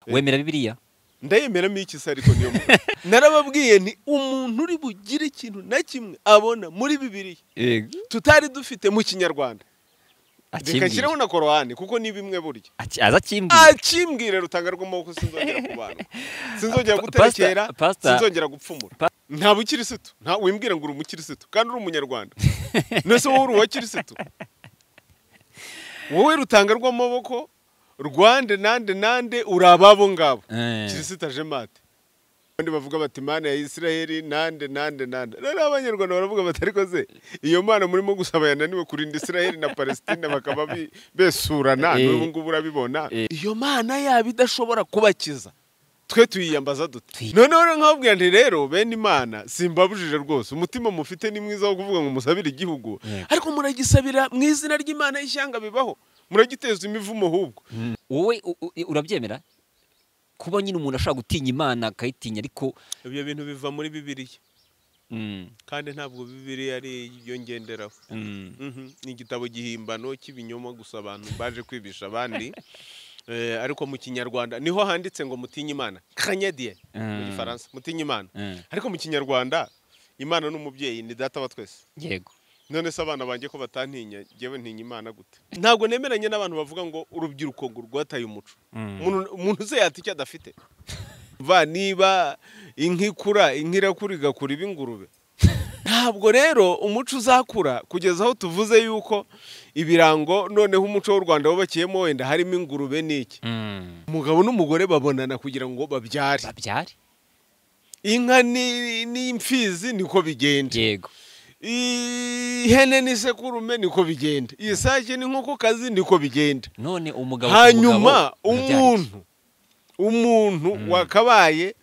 wemera Bibiliya ndayemeramo iki se ariko niyo narababwiye ni umuntu uri bugire ikintu na kimwe abona muri Bibiliya tutari dufite mu Kinyarwanda reka nshyiraho na Korani kuko ni bimwe burya aza akimbwira Rutanga rw'amaboko sinzongera kubana sinzongera guterekera sinzongera gupfumura nta bukirisitu nta wimbwira ngo uri umukirisitu kandi uri umunyarwanda nese wowe uri uwakirisitu wowe Rutanga rw'amaboko Rwande nande urababo ngabo kirisitu aje mate kandi bavuga bati Mana ya Isiraheli nande rero abanyarwanda baravuga bati ariko ze iyo Mana murimo gusaba yananiwe kurinda Isiraheli na Palestina bakaba besurana n'ubu ngubu urabibona iyo Mana yaba idashobora kubakiza twe tuyiyambaza dute noneho nkababwira nti rero bene Imana simbabujije rwose umutima mufite ni mwiza wo kuvuga ngo musabire igihugu ariko muragisabira mu izina ry'Imana y'ishyanga bibaho muragiteza imivumo hubwo wowe urabyemera kuba nyine umuntu ashaka gutinya Imana akayitinya ariko ibyo bintu biva muri Bibiliya kandi ntabwo Bibiliya ari iyo ngenderaho ni igitabo gihimbano cy'ibinyoma gusa abantu baje kwibisha abandi ariko mu Kinyarwanda niho handitse ngo mutinye Imana Canadien mu Gifaransa mutinye Imana ariko mu Kinyarwanda Imana n'umubyeyi ni data wa twese yego none se abana banjye ko batantinya jewe ntinya Imana gute ntabwo nemeranye n'abantu bavuga ngo urubyiruko ngo rwataye umuco umuntu ze yati icyo adafite niba inkikura inkira igakura ibingurube ntabwo rero umuco uzakura kugeza aho tuvuze yuko ibirango noneho umuco w'u Rwanda wubakiyemo wenda harimo ingurube n'iki umugabo n'umugore babonana kugira ngo babyare inka n'imfizi niko bigenda yego ihene n'isekurume niko bigenda isake n'inkokokazi niko bigenda none umugabo hanyuma umuntu wakabaye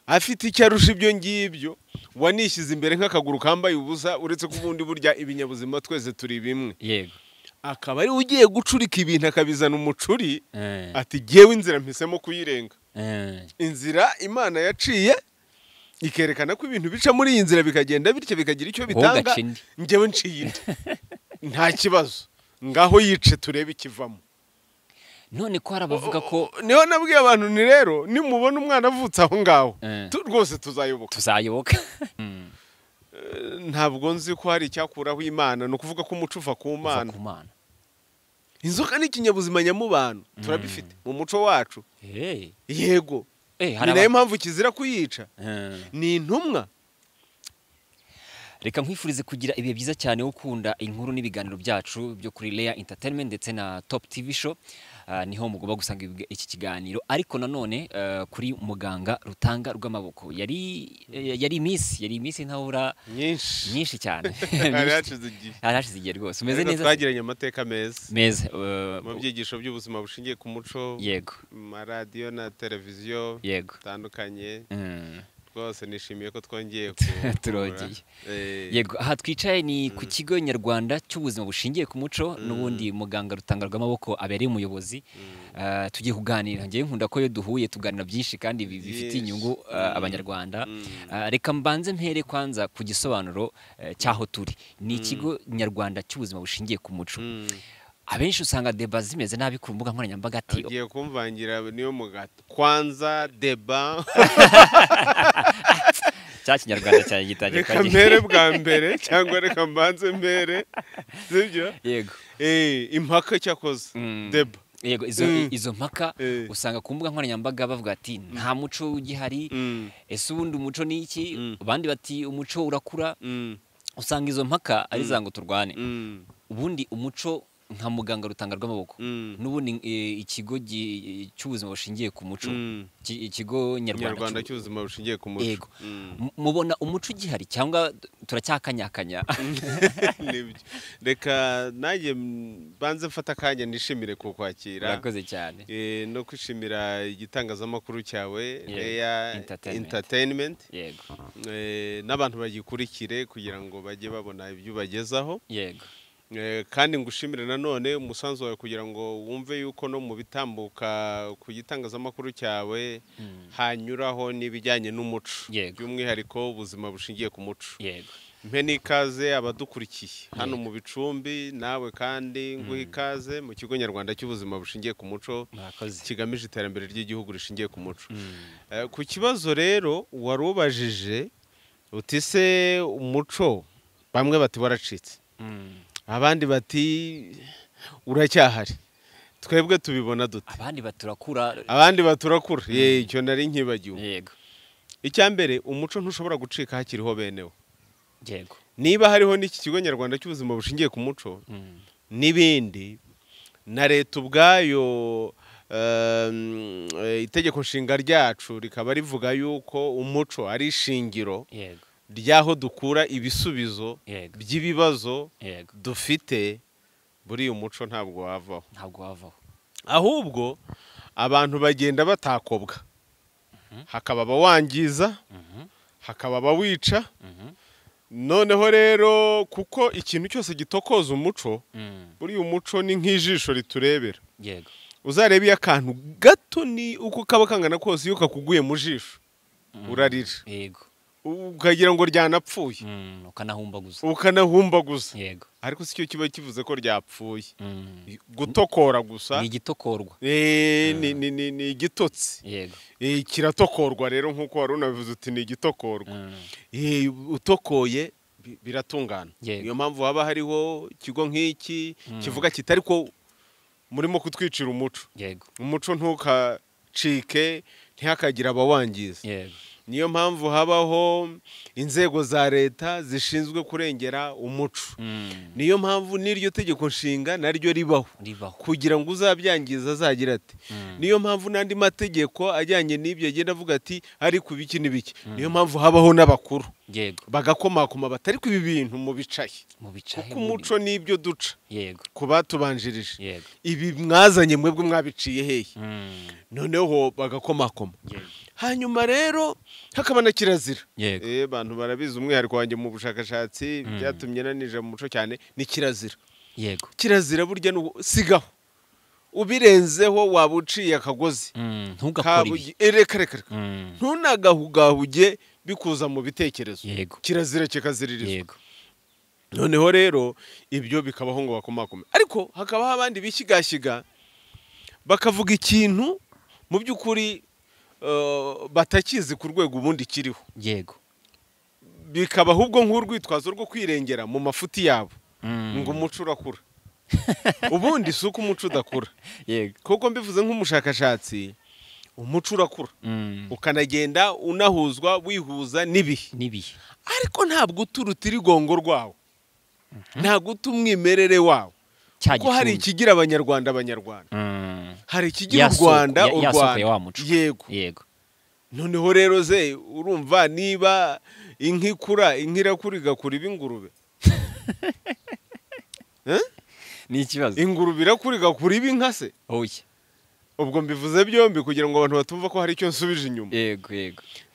afite icyo arusha ibyo ngibyo wanishyize imbere nk'akaguru kambaye ubusa uretse ko ubundi burya ibinyabuzima twese turi bimwe yego akaba ari ugiye gucurika ibintu akabizana umucuri ati gewe inzira mpisemo kuyirenga inzira Imana yaciye ikerekana ko ibintu bica muri iyi nzira bikagenda bityo bikagira icyo bitanga njyewe nciye nta kibazo ngaho yice turebe ikivamo none ko harabavuga ko niho nabwiye abantu ni rero nimubona umwana avutse aho ngaho rwose tuzayoboka ntabwo nzi ko hari icyakuraho Imana ni ukuvuga ko umuco uva ku Mana inzoka ni ikinyabuzima nyamubano turabifite mu muco wacu yego ni nayo mpamvu kizira kuyica ni intumwa reka nkwifurize kugira ibihe byiza cyane ukunda inkuru n'ibiganiro byacu byo kuri Leya Entertainment ndetse na Top TV Show niho mugomba gusanga iki kiganiro ariko nanone kuri muganga Rutanga rw'amaboko yari miss ntahura nyinshi cyane arashize igihe rwose umeze neza twagiranye amateka meza mu byigisho by'ubuzima bushingiye ku muco yego ma radio na televiziyo yego tandukanye rwose nishimiye ko twongeye turogeye yego aha twicaye ni ku kigo nyarwanda cy'ubuzima bushingiye ku muco n'ubundi muganga Rutanga rw'amaboko abereye umuyobozi tugiye kuganira ngiye nkunda ko iyo duhuye tuganira byinshi kandi bifite inyungu abanyarwanda reka mbanze mpere kwanza ku gisobanuro cyaho turi ni ikigo nyarwanda cy'ubuzima bushingiye ku muco abenshi usanga deba zimeze nabi ku mbuga nkoranyambaga ati ugiye kumvangira niyo mugato kwanza deba cya Kinyarwanda cyane gitangiye kwagira reka mpere bwa mbere cyangwa reka mbanze mpere sibyo yego impaka cyakoze deba yego izo mpaka usanga ku mbuga nkoranyambaga bavuga ati nta muco ugihari ese ubundi umuco ni iki abandi bati umuco urakura usanga izo mpaka ari zango turwane ubundi umuco nka muganga Rutanga rw'amaboko n'ubundi ikigo cy'ubuzima bushingiye ku muco ikigo nyarwanda cy'ubuzima bushingiye ku muco mubona umuco ugihari cyangwa turacyakanyakanya nibyo reka nanjye banze mfata akanya nishimire kukwakira urakoze cyane no kwishimira igitangazamakuru cyawe Leya Entertainment yego n'abantu bagikurikire kugira ngo bajye babona ibyo bagezaho yego kandi ngushimire nanone umusanzu wawe kugira ngo wumve yuko no mu bitambuka ku gitangazamakuru cyawe hanyuraho n'ibijyanye n'umuco by'umwihariko ubuzima bushingiye ku muco mpe n'ikaze abadukurikiye hano mu Bicumbi, nawe kandi nguha ikaze mu kigo nyarwanda cy'ubuzima bushingiye ku muco kigamije iterambere ry'igihugu rishingiye ku muco. Ku kibazo rero warubajije uti se umuco bamwe bati waracitse, abandi bati uracyahari, twebwe tubibona dute? abandi baturakura, icyo nari nkibagiwe. yego, icyambere umuco ntushobora gucika hakiriho benewo. yego, niba hariho n'iki kigo nyarwanda cy'ubuzima bushingiye ku muco n'ibindi, na leta ubwayo itegeko nshinga ryacu rikaba rivuga yuko umuco ari ishingiro ry'aho dukura ibisubizo by'ibibazo dufite. buriya umuco ntabwo wavaho, ahubwo abantu bagenda batakobwa, hakaba abawangiza, hakaba abawica. noneho rero kuko ikintu cyose gitokoza umuco, buriya umuco ni nk'ijisho riturebera. uzarebe iyo akantu gato ni uko kaba kangana kose, iyo kakuguye mu jisho urarira, ukagira ngo ryanapfuye, ukanahumbaguza. ariko si cyo kiba kivuze ko ryapfuye. gutokora gusa ni igitokorwa, ni igitotsi. kiratokorwa rero nk'uko wari unabivuze uti ni igitokorwa. utokoye biratungana. niyo mpamvu haba hariho ikigo nk'iki kivuga kitari ko murimo kutwicira umuco. umuco ntukacike, ntihakagire abawangiza. niyo mpamvu habaho inzego za leta zishinzwe kurengera umuco. niyo mpamvu n'iryo tegeko nshinga naryo ribaho kugira ngo uzabyangiza azagira ati. niyo mpamvu n'andi mategeko ajyanye n'ibyo agenda avuga ati ari ku biki n'ibiki. niyo mpamvu habaho n'abakuru bagakomakoma batari ku ibi bintu mu bicaye, kuko umuco n'ibyo duca ku batubanjirije. ibi mwazanye mwebwe mwabiciye hehe? noneho bagakomakoma. hanyuma rero hakaba na kirazira. abantu barabizi, umwihariko wanjye mu bushakashatsi byatumye nanije mu muco cyane ni kirazira. kirazira burya sigaho, ubirenzeho waba uciye akagozi. reka ntunagahugahuge bikuza mu bitekerezo. kirazira kikaziririzwa. noneho rero ibyo bikabaho ngo bakomakome, ariko hakabaho abandi bishyigashiga bakavuga ikintu mu by'ukuri batakizi ku rwego ubundi kiriho. bikaba ahubwo nk'urwitwazo rwo kwirengera mu mafuti yabo, ngo umuco urakura. ubundi si uko umuco udakura, kuko mbivuze nk'umushakashatsi, umuco urakura ukanagenda unahuzwa, wihuza n'ibihe. ariko ntabwo uta urutirigongo rwawo, ntabwo uta umwimerere wawo, kuko hari ikigira abanyarwanda hari ikigira u Rwanda. yego. noneho rero ze urumva, niba inka irakura igakura ib'ingurube. ni ikibazo. ingurube irakura igakura ib'inka se? ubwo mbivuze byombi kugira ngo abantu batumva ko hari icyo nsubije inyuma.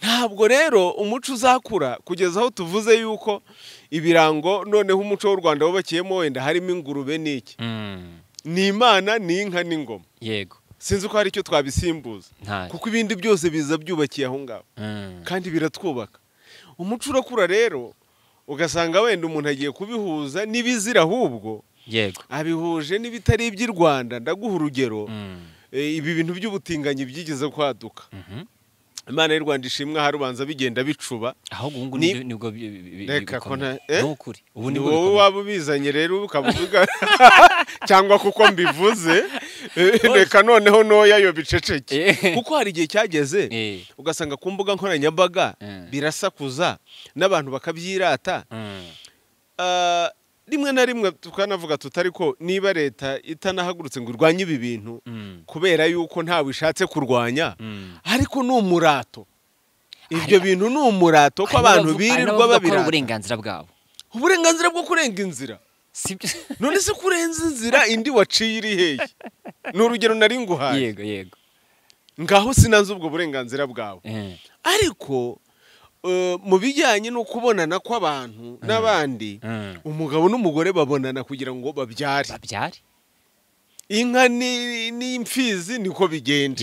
ntabwo rero umuco uzakura kugeza aho tuvuze yuko ibirango noneho umuco w'u Rwanda wubakiyemo wenda harimo ingurube n'iki. ni imana, ni inka, n'ingoma. sinzi ko hari icyo twabisimbuza, kuko ibindi byose biza byubakiye aho ngaho kandi biratwubaka. umuco urakura rero ugasanga wenda umuntu agiye kubihuza n'ibizira, ahubwo abihuje n'ibitari iby'i Rwanda. ndaguha urugero. ibi bintu by'ubutinganyi byigeze kwaduka. Imana y'u Rwanda ishimwe, hari ubanza bigenda bicuba. ahubwo nibwo n'ukuri. ubu ni wowe waba ubizanye rero ukavuga cyangwa kuko mbivuze reka noneho noya yo biceceke. kuko hari igihe cyageze ugasanga ku mbuga nkoranyambaga birasakuza n'abantu bakabyirata. rimwe na rimwe tukanavuga tutari ko niba leta itanahagurutse ngo irwanye ibi bintu kubera yuko ntawe ishatse kurwanya, ariko ni umurato. ibyo bintu ni umurato ko abantu birirwa babirata. uburenganzira bwabo, uburenganzira bwo kurenga inzira. none se kurenza inzira indi waciye iri hehe? ni urugero nari nguhaye. ngaho sinanze ubwo burenganzira bwawe. ariko mu bijyanye no kubonana kw'abantu n'abandi, umugabo n'umugore babonana kugira ngo babyare. inka n'imfizi niko bigenda.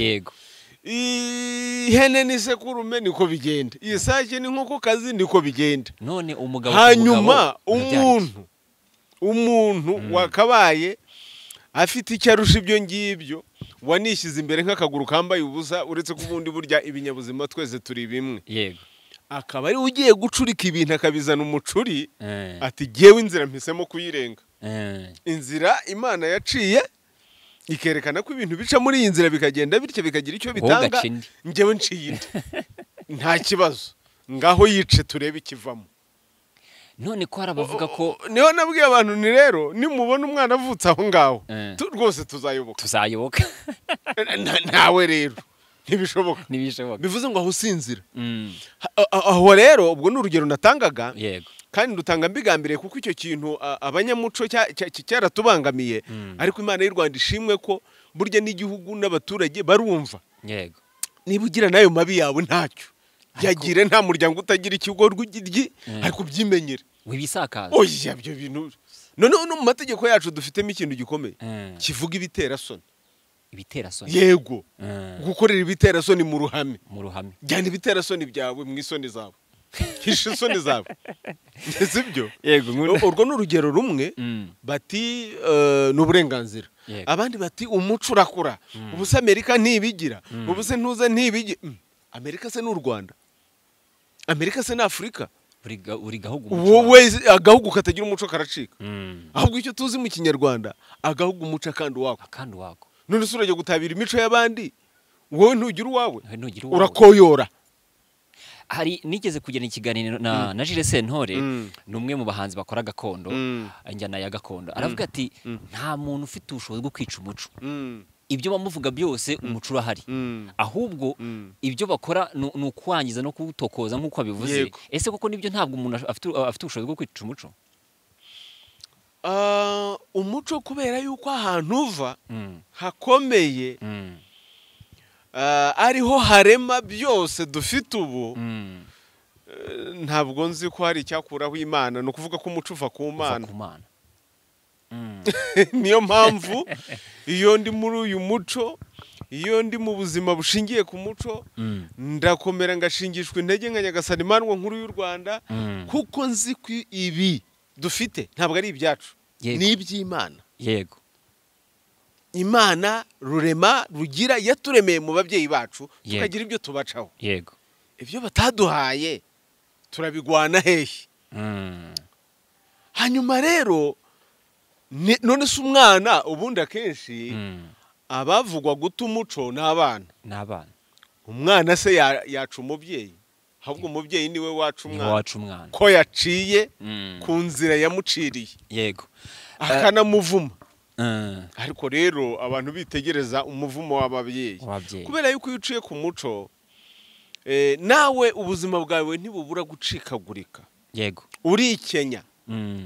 ihene n'isekurume niko bigenda, isake n'inkokokazi niko bigenda. none umugabo hanyuma umuntu wakabaye afite icyo arusha ibyo ngibyo, wanishyize imbere nk'akaguru kambaye ubusa, uretse ko ubundi burya ibinyabuzima twese turi bimwe. Yego. Akaba ari ugiye gucurika ibintu akabizana umucuri, ati jyewe inzira mpisemo kuyirenga. Inzira Imana yaciye ikerekana ko ibintu bica muri iyi nzira bikagenda bityo bikagira icyo bitanga, njyewe nciye indi nta kibazo, ngaho yice turebe ikivamo. None ko harabavuga ko niho nabwiye abantu ni rero nimubona umwana avutse aho ngaho rwose tuzayoboka ntawe rero ntibishoboka bivuze ngo aho usinzira. Aho rero ubwo ni urugero natangaga. Yego. Kandi ndutanga mbigambiriye kuko icyo kintu abanyamuco cyaratubangamiye, ariko Imana y'u Rwanda ishimwe ko burya n'igihugu n'abaturage barumva. Yego. Niba ugira nayo mabi yawe ntacyo yagire, nta muryango utagira ikigorwa ugirye, ariko byimenyere wibisakaza. Oya byo bintu none no mu mategeko yacu dufitemo ikintu gikomeye kivuga ibiterasoni. Ibiterasoni? Yego. Gukorera ibiterasoni mu ruhame. Jyana ibiterasoni byawe mu isoni zawe, hisha isoni zawe, sibyo? Yego. Urwo ni urugero rumwe. Bati n'uburenganzira, abandi bati umuco urakura, ubuse Amerika ntibigira, ubuse ntuze ntibigira. Amerika se n'u Rwanda? Amerika se n'Afurika? Uri gahugu wowe agahugu katagira umuco karacika. Ahubwo icyo tuzi mu Kinyarwanda, agahugu umuco kandi wako. None se urajya gutabira imico y'abandi, wowe ntugira uwawe, urakoyora. Hari nigeze kugena ikiganiro na Jules Sentore, numwe mu bahanzi bakora gakondo, njyana ya gakondo. Aravuga ati nta muntu ufite ubushobozi bwo kwica umuco. Ibyo bamuvuga byose umuco urahari, ahubwo ibyo bakora ni ukwangiza no kuwutokoza nk'uko abivuze. Ese koko nibyo ntabwo umuntu afite ubushobozi bwo kwica umuco? Umuco kubera yuko ahantu uva hakomeye, ariho harema byose dufite ubu, ntabwo nzi ko hari icyakuraho Imana. Ni ukuvuga ko umuco uva ku Mana. Niyo mpamvu iyo ndi muri uyu muco, iyo ndi mu buzima bushingiye ku muco, ndakomera ngashingishwa intege nka Nyagasani Imana nkuru y'u Rwanda, kuko nzi ko ibi dufite ntabwo ari ibyacu, ni iby'Imana. Yego. Imana rurema rugira yaturemeye mu babyeyi bacu, tukagira ibyo tubacaho. Yego. Ibyo bataduhaye turabigwana hehe? Hanyuma rero none se umwana ubundi akenshi abavugwa guta umuco n'abana. Umwana se yaca umubyeyi, ahubwo umubyeyi niwe waca umwana ko yaciye ku nzira yamuciriye. Yego. Akanamuvuma. Ariko rero abantu bitegereza umuvumo w'ababyeyi, kubera yuko iyo uciye ku muco, nawe ubuzima bwawe ntibubura gucikagurika. Yego. Urikenya.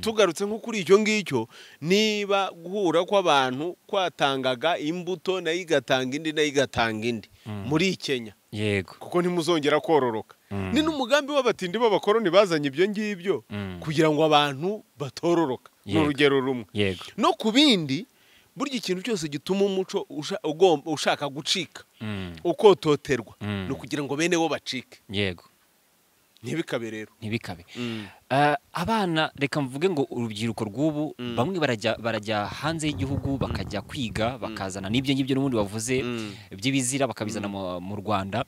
Tugarutse nko kuri icyo ngicyo, niba guhura kw'abantu kwatangaga imbuto nayo igatanga indi nayo igatanga indi muri Kenya. Yego. Kuko ntimuzongera kororoka. Ni n'umugambi w'abatindi b'abakoroni bazanye ibyo ngibyo kugira ngo abantu batororoka. N'urugero rumwe. Yego. No ku bindi, burya ikintu cyose gituma umuco ushaka gucika, ukototerwa, no kugira ngo bene wo bacike. Yego. Ntibikabe rero. Ntibikabe. Abana reka mvuge ngo urubyiruko rw'ubu bamwe barajya hanze y'igihugu bakajya kwiga, bakazana n'ibyo ngibyo n'ubundi bavuze by'ibizira bakabizana mu Rwanda.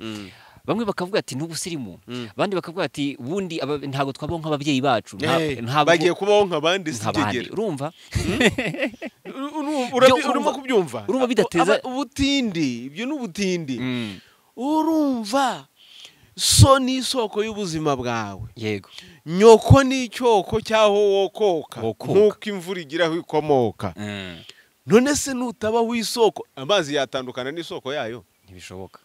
Bamwe bakavuga ati n'ubusirimu, abandi bakavuga ati ubundi ntago twabaho nk'ababyeyi bacu, bagiye kubaho nk'abandi sitegera. Urumva? Urimo kubyumva? Urumva bidateza ubutindi, ibyo n'ubutindi. Urumva? So ni isoko y'ubuzima bwawe. Yego. Nyoko ni icyoko cyaho wokoka, nk'uko imvura igira aho ikomoka. None se nutabaho isoko, amazi yatandukana n'isoko yayo? Ntibishoboka.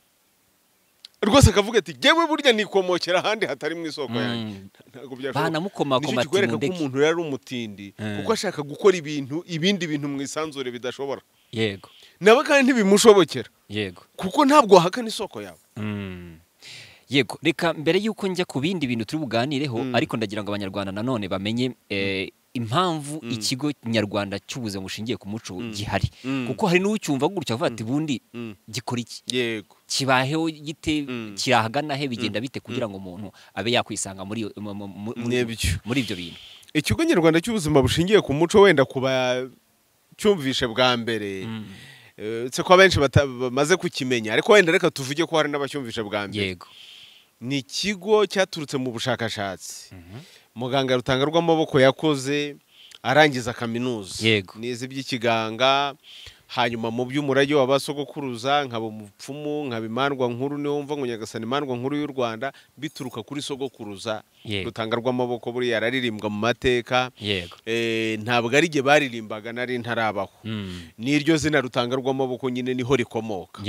Rwose akavuga ati jyewe burya nikomokera ahandi hatari mu isoko yanjye. Ntabwo byashoboka. Banamukomakoma ati mundeke. Ko umuntu yari umutindi, kuko ashaka gukora ibindi bintu mu isanzure bidashobora. Yego. Nawe kandi ntibimushobokera. Yego. Kuko ntabwo wahakana isoko yawe. Yego. Reka mbere yuko njya ku bindi bintu turi buganireho, ariko ndagira ngo abanyarwanda nanone bamenye impamvu ikigo nyarwanda cy'ubuzima bushingiye ku muco gihari kuko hari n'ucyumva gutya avuga ati bundi gikora iki yego kibaheho gite kirahagana he bigenda bite kugira ngo umuntu abe yakwisanga muri ibyo bintu. Ikigo nyarwanda cy'ubuzima bushingiye ku muco wenda kuba cyumvishe bwa mbere se ko abenshi bamaze kukimenya ariko wenda reka tuvuge ko hari n'abacyumvishe bwa mbere. Yego. Ni ikigo cyaturutse mu bushakashatsi muganga Rutanga rw'amaboko yakoze arangiza kaminuza nize iby'ikiganga hanyuma mu by'umurage w'abasogokuruza nkaba umupfumu nkaba imandwa nkuru niyo wumva ngo Nyagasani imandwa nkuru y'u Rwanda bituruka kuri sogokuruza Rutanga rw'amaboko buri yararirimbwa mu mateka ntabwo ari igihe baririmbaga nari ntarabaho n'iryo zina Rutanga rw'amaboko nyine niho rikomoka.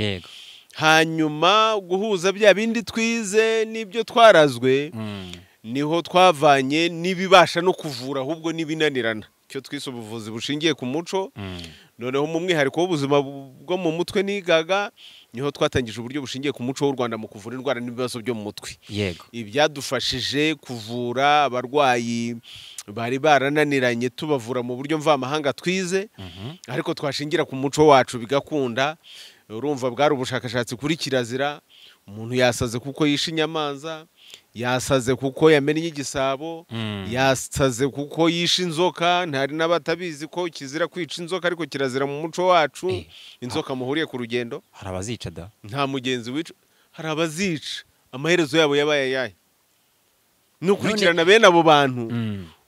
Hanyuma guhuza bya bindi twize n'ibyo twarazwe niho twavanye n'ibibasha no kuvura ahubwo n'ibinanirana cyo twise ubuvuzi bushingiye ku muco. Noneho mu mwihariko w'ubuzima bwo mu mutwe nigaga niho twatangije uburyo bushingiye ku muco w'u Rwanda mu kuvura indwara n'ibibazo byo mu mutwe. Ibyadufashije kuvura abarwayi bari barananiranye tubavura mu buryo mvamahanga twize ariko twashingira ku muco wacu bigakunda. Urumva bwari ubushakashatsi kuri kirazira, umuntu yasaze kuko yishe inyamanza, yasaze kuko yamennye igisabo, yasaze kuko yishe inzoka. Ntari n'abatabizi ko kizira kwica inzoka ariko kirazira mu muco wacu. Inzoka muhuriye ku rugendo hari abazica da nta mugenzi wica, hari abazica. Amaherezo yabo yabaye ayahe? Nukurikirana bene abo bantu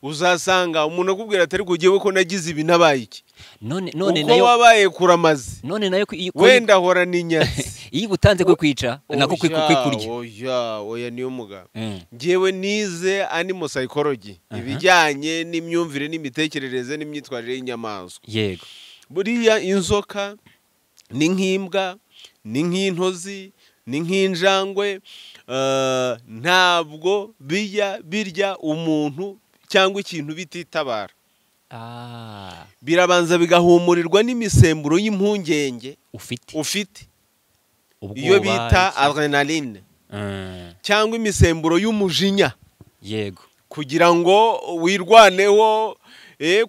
uzasanga umuntu akubwira atari kugiye ko nagize ibi nabaye iki none nayo wabaye kuramaze none nayo wenda hora n'inyatsi iyo gutanze ko kwica nako kwikurya oya niyo mugabo. Ngewe nize animal psychology ibijyanye n'imyumvire n'imitekerereze n'imyitwarire y'inyamaswa. Yego. Buriya inzoka ni nk'imbwa ni nk'intozi ni nk'injangwe ntabwo birya umuntu cyangwa ikintu bititabara. Birabanza bigahumurirwa n'imisemburo y'impungenge ufite iyo bita adrenaline cyangwa imisemburo y'umujinya. Yego. Kugira ngo wirwaneho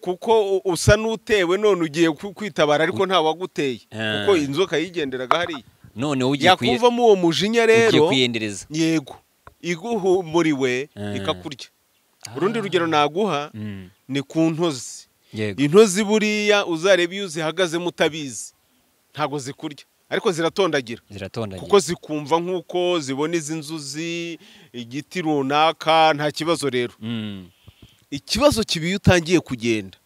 kuko usa n'utewe none ugiye kwitabara ariko nta waguteye kuko inzoka yigenderaga hariya. None yakuvamo uwo mujinya rero ugiye kuyendereza. Yego. Iguhumuriwe ikakurya. Urundi rugero naguha ni ku ntozi. Intozi buriya uzareba iyo zihagazemo utabizi ntago zikurya ariko ziratondagira kuko zikumva nk'uko zibona izi nzuzi igiti runaka nta kibazo rero. Ikibazo kibi utangiye kugenda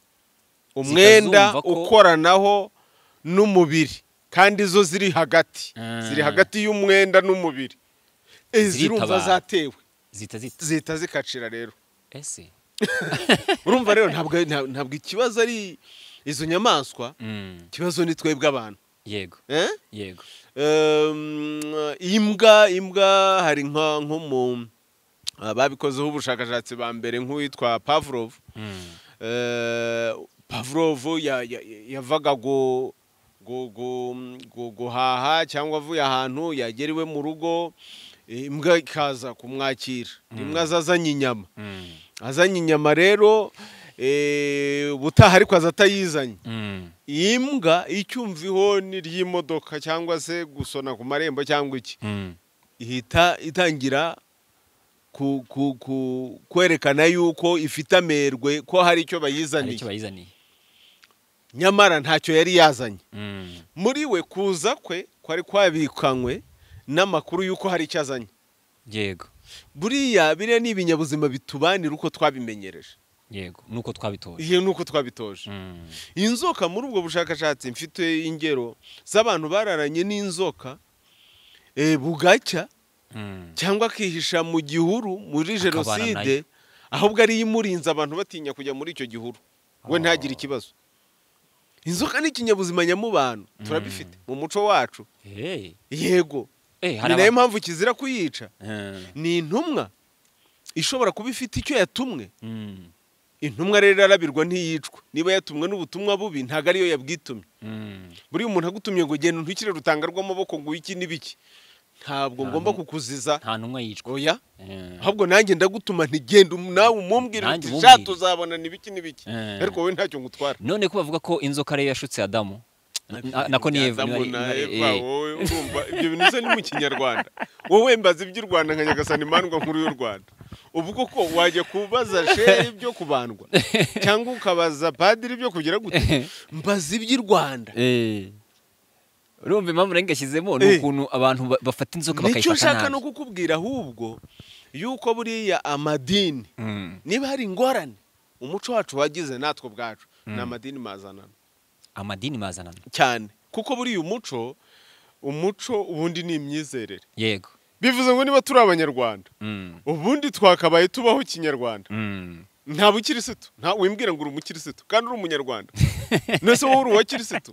umwenda ukoranaho n'umubiri kandi zo ziri hagati y'umwenda n'umubiri zirumva zatewe zita zikacira rero. Ese urumva rero ntabwo ikibazo ari izo nyamaswa, ikibazo ni twebwe abantu. Yego. Yego. Imbwa hari nko mu babikozeho ubushakashatsi ba mbere nk'uwitwa Pavlov. Pavlov yavaga guhaha cyangwa avuye ahantu yagera iwe mu rugo imbwa ikaza kumwakira. Imbwa azanye inyama. Azanye inyama rero butaha ariko aza atayizanye. Iyi mbwa icyumva ihoni ry'imodoka cyangwa se gusona ku marembo cyangwa iki ihita itangira kwerekana yuko ifite amerwe ko hari icyo bayizaniye. Nyamara ntacyo yari yazanye. Muri we kuza kwe kwari kwabikanywe n'amakuru yuko hari icyo azanye. Yego. Buriya biriya ni ibinyabuzima bitubanira uko twabimenyereje. Yego. Nuko twabitoje. Iyo nuko twabitoje. Inzoka muri ubwo bushakashatsi mfite ingero z'abantu bararanye n'inzoka bugacya cyangwa akihisha mu gihuru muri jenoside ahubwo ari imurinze abantu batinya kujya muri icyo gihuru we ntagire ikibazo. Inzoka ni ikinyabuzima nyamubano turabifite mu muco wacu. Yego. Ni nayo mpamvu kizira kuyica. Ni intumwa ishobora kuba ifite icyo yatumwe. Intumwa rero arabirwa ntiyicwa. Niba yatumwe n'ubutumwa bubi ntago ariyo yabwitumye. Buri umuntu agutumye ngo genda ntukire Rutanga rw'amaboko ngo iki n'ibiki ntabwo ngomba kukuziza nta ntumwa yicwa oya ahubwo nanjye ndagutuma ntigenda nawe umumbwire uti sha tuzabona nibiki nibiki ariko wowe ntacyo ngutwara. none ko bavuga ko inzoka ariyo yashutse Adamu nako ni Eva wowe urumva ibyo bintu se ni mu Kinyarwanda wowe mbaza iby'u Rwanda nka Nyagasani Imandwa nkuru y'u Rwanda ubu koko wajya kubaza shehe ibyo kubandwa cyangwa ukabaza padiri ibyo kugira gute mbaza iby'u Rwanda. urumva impamvu nangashyizemo ni ukuntu abantu bafata inzoka bakayifata nabi. nicyo nshaka no kukubwira ahubwo yuko buriya amadini niba hari ingorane umuco wacu wagize natwe bwacu ni amadini mazanano. amadini mazanano cyane kuko buriya umuco ubundi ni imyizerere. yego bivuze ngo niba turi abanyarwanda ubundi twakabaye tubaho Kinyarwanda nta bukirisitu nta wimbwira ngo uri umukirisitu kandi uri umunyarwanda nese wowe uri uwa kirisitu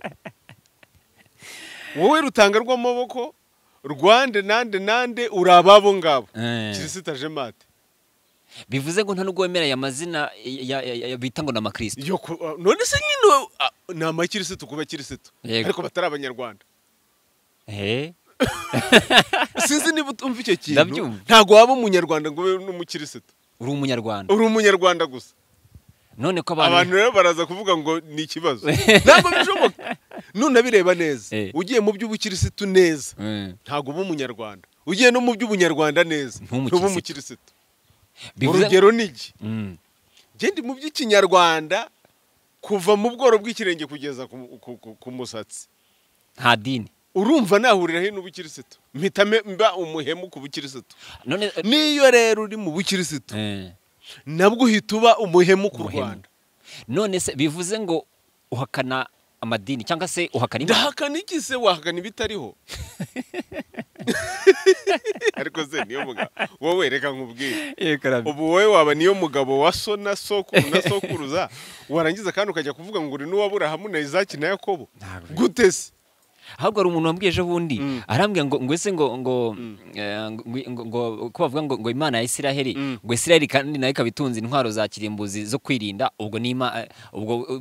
wowe rutanga rw'amaboko Rwanda nande urababo ngabo kirisitu aje mate. bivuze ngo nta nubwo wemereye amazina bita ngo na makristo none se nyine ni amakirisitu kuba kirisitu ariko batari abanyarwanda. sinzi niba utumva icyo kintu ntago waba umunyarwanda ngo ube n'umukirisitu. uri umunyarwanda uri umunyarwanda gusa. none ko abantu rero baraza kuvuga ngo ni ikibazo ntabwo bishoboka. none bireba neza ugiye mu by'ubukirisitu neza ntago uba umunyarwanda ugiye no mu by'ubunyarwanda neza ntuba umukirisitu. urugero niki gende mu by'ikinyarwanda kuva mu bworo bw'ikirenge kugeza ku musatsi nta dini urumva nahuriraho n'ubukirisitu mpita mba umuhemu ku bukirisitu. niyo rero uri mu bukirisitu nabwo uhita uba umuhemu ku Rwanda. none se bivuze ngo uhakana amadini cyangwa se uhakana Imana? ndahakana iki se wahakana ibitariho ariko se niyo mugabo wowe reka nkubwire ubu wowe waba niyo mugabo wa so na sokuruza warangiza kandi ukajya kuvuga ngo uri n'uw'Aburahamu na Izaki na Yakobo gute se? ahubwo hari umuntu wambwiye ejo bundi arambwira ngo ese ngo ko bavuga ngo Imana ya Isiraheli ngo Isiraheli kandi nayo ikabitunze intwaro za kirimbuzi zo kwirinda ubwo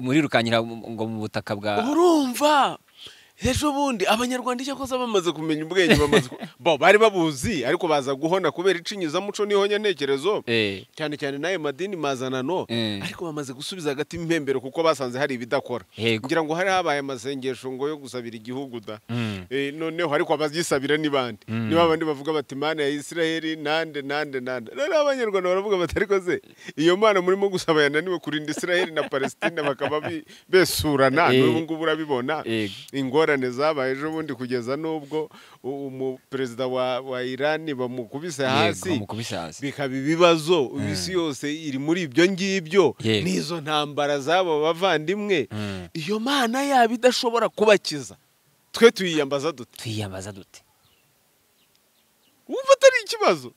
muri rukanyira ngo mu butaka bwa urumva ejo bundi abanyarwanda icyo koza bamaze kumenya ubwenge bari babuzi ariko baza guhona kubera icinyizamuco nihonya ntekerezo cyane cyane nayo madini mazanano ariko bamaze gusubiza hagati impembero kuko basanze hari ibidakora kugira ngo hari habaye amasengesho ngo yo gusabira igihugu da noneho ariko abagisabira nibandi niba abandi bavuga bati Imana ya Isiraheli nande rero abanyarwanda baravuga bati ariko se iyo Mana murimo gusaba yananiwe kurinda Isiraheli na Palestina bakaba besurana n'ubu ngubu urabibona ingorane zabaye ejo bundi kugeza n'ubwo umuperezida wa Iran bamukubise hasi bikaba ibibazo isi yose iri muri ibyo ngibyo n'izo ntambara zabo bavandimwe. iyo Mana yaba idashobora kubakiza twe tuyiyambaza dute wumva atari ikibazo?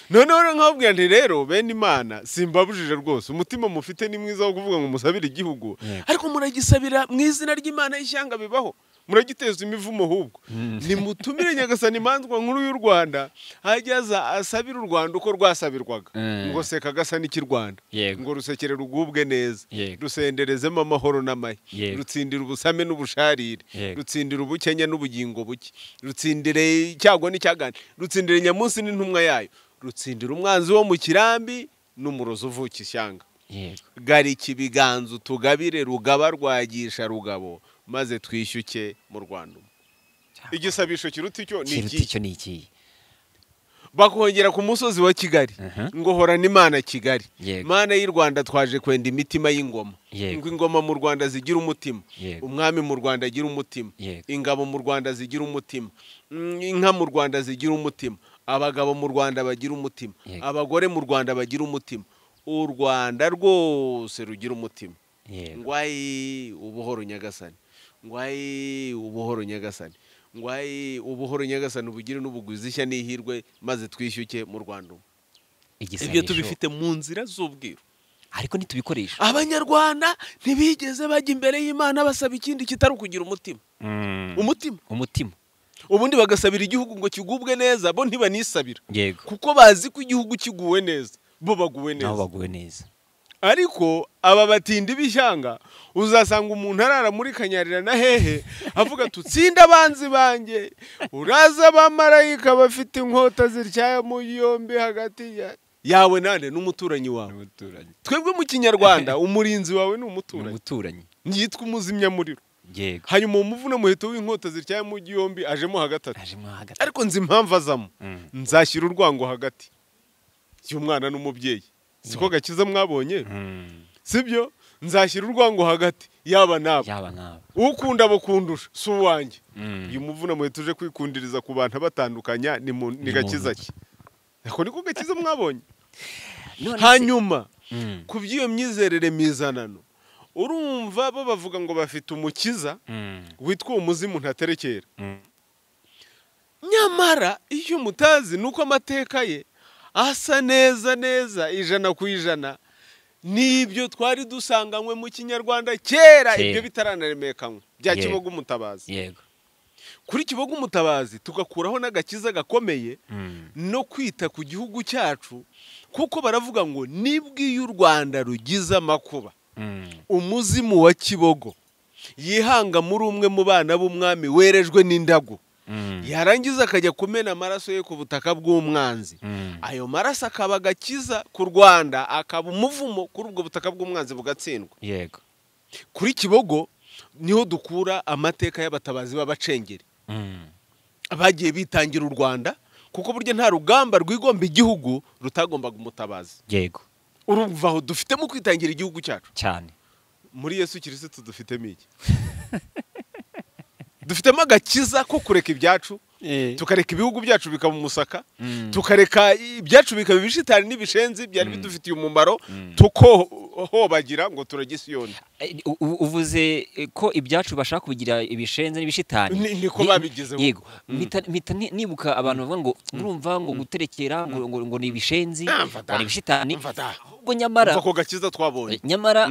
noneho nkababwira nti rero bene Imana simbabujije rwose umutima mufite ni mwiza wo kuvuga ngo musabire igihugu ariko muragisabira mu izina ry'Imana y'ishyanga bibaho muragiteza imivumo ahubwo nimutumire Nyagasani Imandwa nkuru y'u Rwanda hajyaza asabira u Rwanda uko rwasabirwaga ngo seka gasa n'iki Rwanda ngo rusekere rugubwe neza rusenderezemo amahoro n'amahe rutsindira ubusame n'ubusharire rutsindira ubukenya n'ubugingo buke rutsindire icyago n'icyagane rutsindire nyamunsi n'intumwa yayo rutsindira umwanzi wo mu kirambi n'umurozi uvuka ishyanga. gariki biganza tugabire rugaba rwagisha rugabo maze twishyuke mu Rwanda. igisabisho kiruta icyo ni iki? bakongera ku musozi wa Kigali ngo horana Imana Kigali Mana y'u Rwanda twaje kwenda imitima y'ingoma ngo ingoma mu Rwanda zigira umutima umwami mu Rwanda agira umutima ingabo mu Rwanda zigira umutima inka mu Rwanda zigira umutima abagabo mu Rwanda bagira umutima abagore mu Rwanda bagira umutima u Rwanda rwose rugira umutima. ngwayi ubuhoro Nyagasani ngwayi ubuhoro Nyagasani ngwayi ubuhoro Nyagasani ubugire n'ubugwiza ishya n'ihirwe maze twishyuke mu Rwanda. ibyo tubifite mu nzira z'ubwiru ariko ntitubikoresha. abanyarwanda ntibigeze bajya imbere y'Imana basaba ikindi kitari ukugira umutima umutima ubundi bagasabira igihugu ngo kigubwe neza bo ntibanisabira kuko bazi ko igihugu kiguwe neza bo baguwe neza. ariko aba batindi b'ishyanga uzasanga umuntu arara muri Kanyarira na hehe avuga tutsinda abanzi banjye uraza abamarayika bafite inkota zityaye mu yombi hagati yawe nande n'umuturanyi wawe. Twebwe mu Kinyarwanda umurinzi wawe ni umuturanyi yitwa umuzimyamuriro. Yego. Hanyuma umuvuna muheto w'inkota zityaye mu yombi ajemo hagati. Ariko nzi impamvu azamo. Nzashyira urwango hagati y'umwana n'umubyeyi. Siko gakiza mwabonye? Sibyo? Nzashyira urwango hagati yaba nabo. Ukunda abo kundusha si uwanjye. Uyu muvuna muheto uje kwikundiriza ku bantu batandukanya ni gakiza ki. Ako niko gakiza mwabonye. Hanyuma ku by'iyo myizerere mizanano urumva bo bavuga ngo bafite umukiza witwa umuzimu ntaterekera. Nyamara iyo mutazi nuko amateka ye asa neza ijana ku ijana nibyo twari dusanganywe mu Kinyarwanda kera ibyo bitaranaremekanywe bya Kibogo Umutabazi. Yego. Kuri Kibogo Umutabazi tugakuraho n'agakiza gakomeye no kwita ku gihugu cyacu kuko baravuga ngo nibwiye u Rwanda rugize amakuba umuzimu wa Kibogo yihanga muri umwe mu bana b'umwami werejwe n'indagu yarangiza akajya kumena amaraso ye ku butaka bw'umwanzi. Ayo maraso akaba agakiza ku Rwanda akaba umuvumo kuri ubwo butaka bw'umwanzi bugatsindwa. Yego. Kuri Kibogo niho dukura amateka y'abatabazi b'abacengeri bagiye bitangira u Rwanda kuko burya nta rugamba rwigomba igihugu rutagombaga umutabazi. Yego. Urumva aho dufitemo kwitangira igihugu cyacu cyane. Muri Yesu Kristo dufitemo iki? Dufitemo agakiza ko kureka ibyacu tukareka ibihugu byacu bikaba umusaka tukareka ibyacu bikaba ibishitani n'ibishenzi byari bidufitiye umumaro tukohobagira ngo turagisiyoni. Uvuze ko ibyacu bashaka kubigira ibishenzi n'ibishitani niko babigezeho. Yego. Mita nibuka abantu bavuga ngo urumva ngo guterekera ngo ni ibishenzi ngo ni ibishitani ubwo nyamara ko gakiza twabonye. Nyamara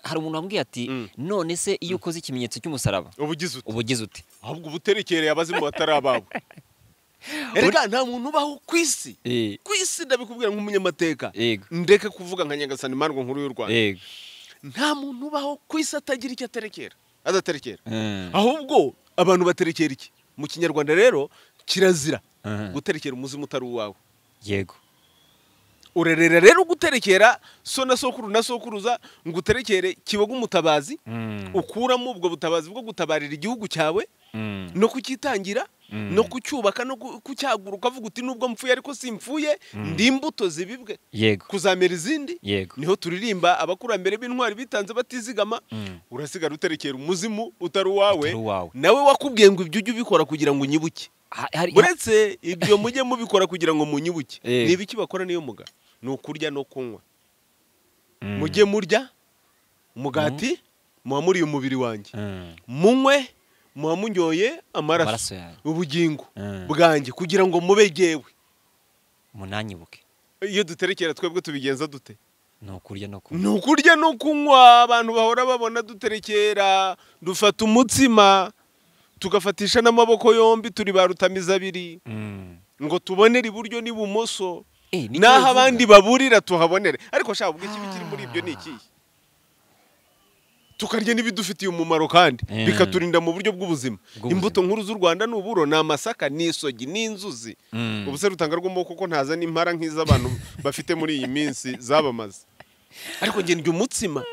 hari umuntu wambwiye ati none se iyo ukoze ikimenyetso cy'umusaraba ubugize ute? Ahubwo ubuterekereye abazimu batarababo. Erega nta muntu ubaho kwisi. Kwisi ndabikubwira nk'umunyamateka. Ndeke kuvuga nka Nyagasani Imandwa nkuru y'u Rwanda. Nta muntu ubaho kwisi atagira icyo aterekera. Adaterekera. Ahubwo abantu baterekera iki? Mu Kinyarwanda rero kirazira guterekera umuzimu utari uwawe. Yego. Urerera rero guterekera so na sokuru na sokuruza ngo uterekere Kibogo Umutabazi ukuramo ubwo butabazi bwo gutabarira igihugu cyawe no kukitangira no kucyubaka no kucyagura ukavuga uti nubwo mpfuye ariko simpfuye ndi imbuto zibibwe kuzamera izindi. Niho turirimba abakurambere b'intwari bitanze batizigama. Urasigara uterekera umuzimu utari uwawe nawe wakubwiye ngo ibyo ujye ubikora kugira ngo unyibuke. Buretse ibyo mujye mubikora kugira ngo munyibuke. Niba iki bakora niyo muga ni ukurya no kunywa. Mujye murya umugati muba muriye umubiri wanjye munywe muba munyoye amaraso ubugingo bwanjye kugira ngo mubegewe munanyibuke. Iyo duterekera twebwe tubigenza dute? Ni ukurya no kunywa. Abantu bahora babona duterekera dufata umutsima tugafatisha n'amaboko yombi turi ba Rutamizabiri ngo tubonere iburyo n'ibumoso naho abandi baburira tuhabonere. Ariko shaka ubwo ikibi kiri muri ibyo ni iki? Tukarya n'ibidufitiye umumaro kandi bikaturinda mu buryo bw'ubuzima. Imbuto nkuru z'u Rwanda ni uburo, ni amasaka, ni isogi, ni inzuzi. Ubuse rutanga rw'amoko kuko ntaza n'impara nk'iz'abantu bafite muri iyi minsi zabamaze. Ariko nge ndya umutsima,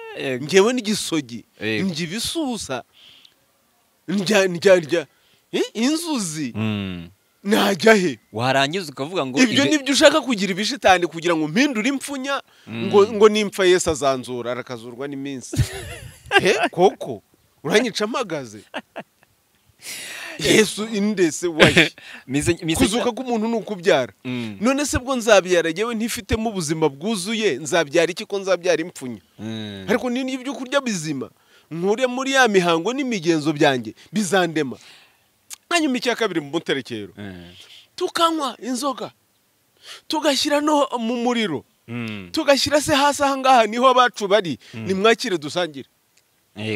ngewe n'igisogi, ndya ibisusa, ndya inzuzi. Najya he? Warangiza ukavuga ngo ibyo nibyo ushaka kugira ibishitani kugira ngo mpindure impfunya ngo nimpfa Yesu azanzura arakazurwa n'iminsi. Koko uranyica amagaze. Yesu indese waje kuzuka k'umuntu nukubyara. None se bwo nzabyara yewe ntifitemo ubuzima bwuzuye nzabyara iki ko nzabyara impfunya? Ariko ni ibyo kurya bizima nkure muri ya mihango n'imigenzo byanjye bizandema. Hanyuma icya kabiri mu muterekero tukanywa inzoga tugashyira no mu muriro tugashyira se hasi ahangaha niho abacu bari nimwakire dusangire.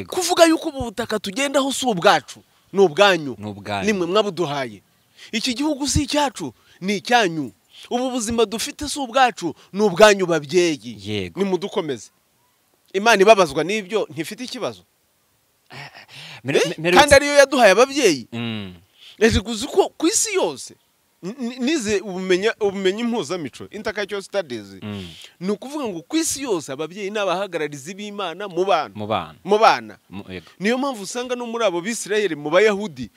Kuvuga yuko ubu butaka tugendaho si ubwacu ni ubwanyu nimwe mwabuduhaye. Iki gihugu si icyacu ni icyanyu. Ubu buzima dufite si ubwacu ni ubwanyu babyeyi. Nimudukomeze. imana ibabazwa n'ibyo ntifite ikibazo Mperutse- kandi ariyo yaduhaye ababyeyi Mm. uzi ko ku isi yose nize ubumenyi mpuzamico intercultural studies Mm. ni ukuvuga ngo ku isi yose ababyeyi n'abahagararizi b'imana mu bana mu bana Yego. niyo mpamvu usanga no muri abo bisirayeli mu bayahudi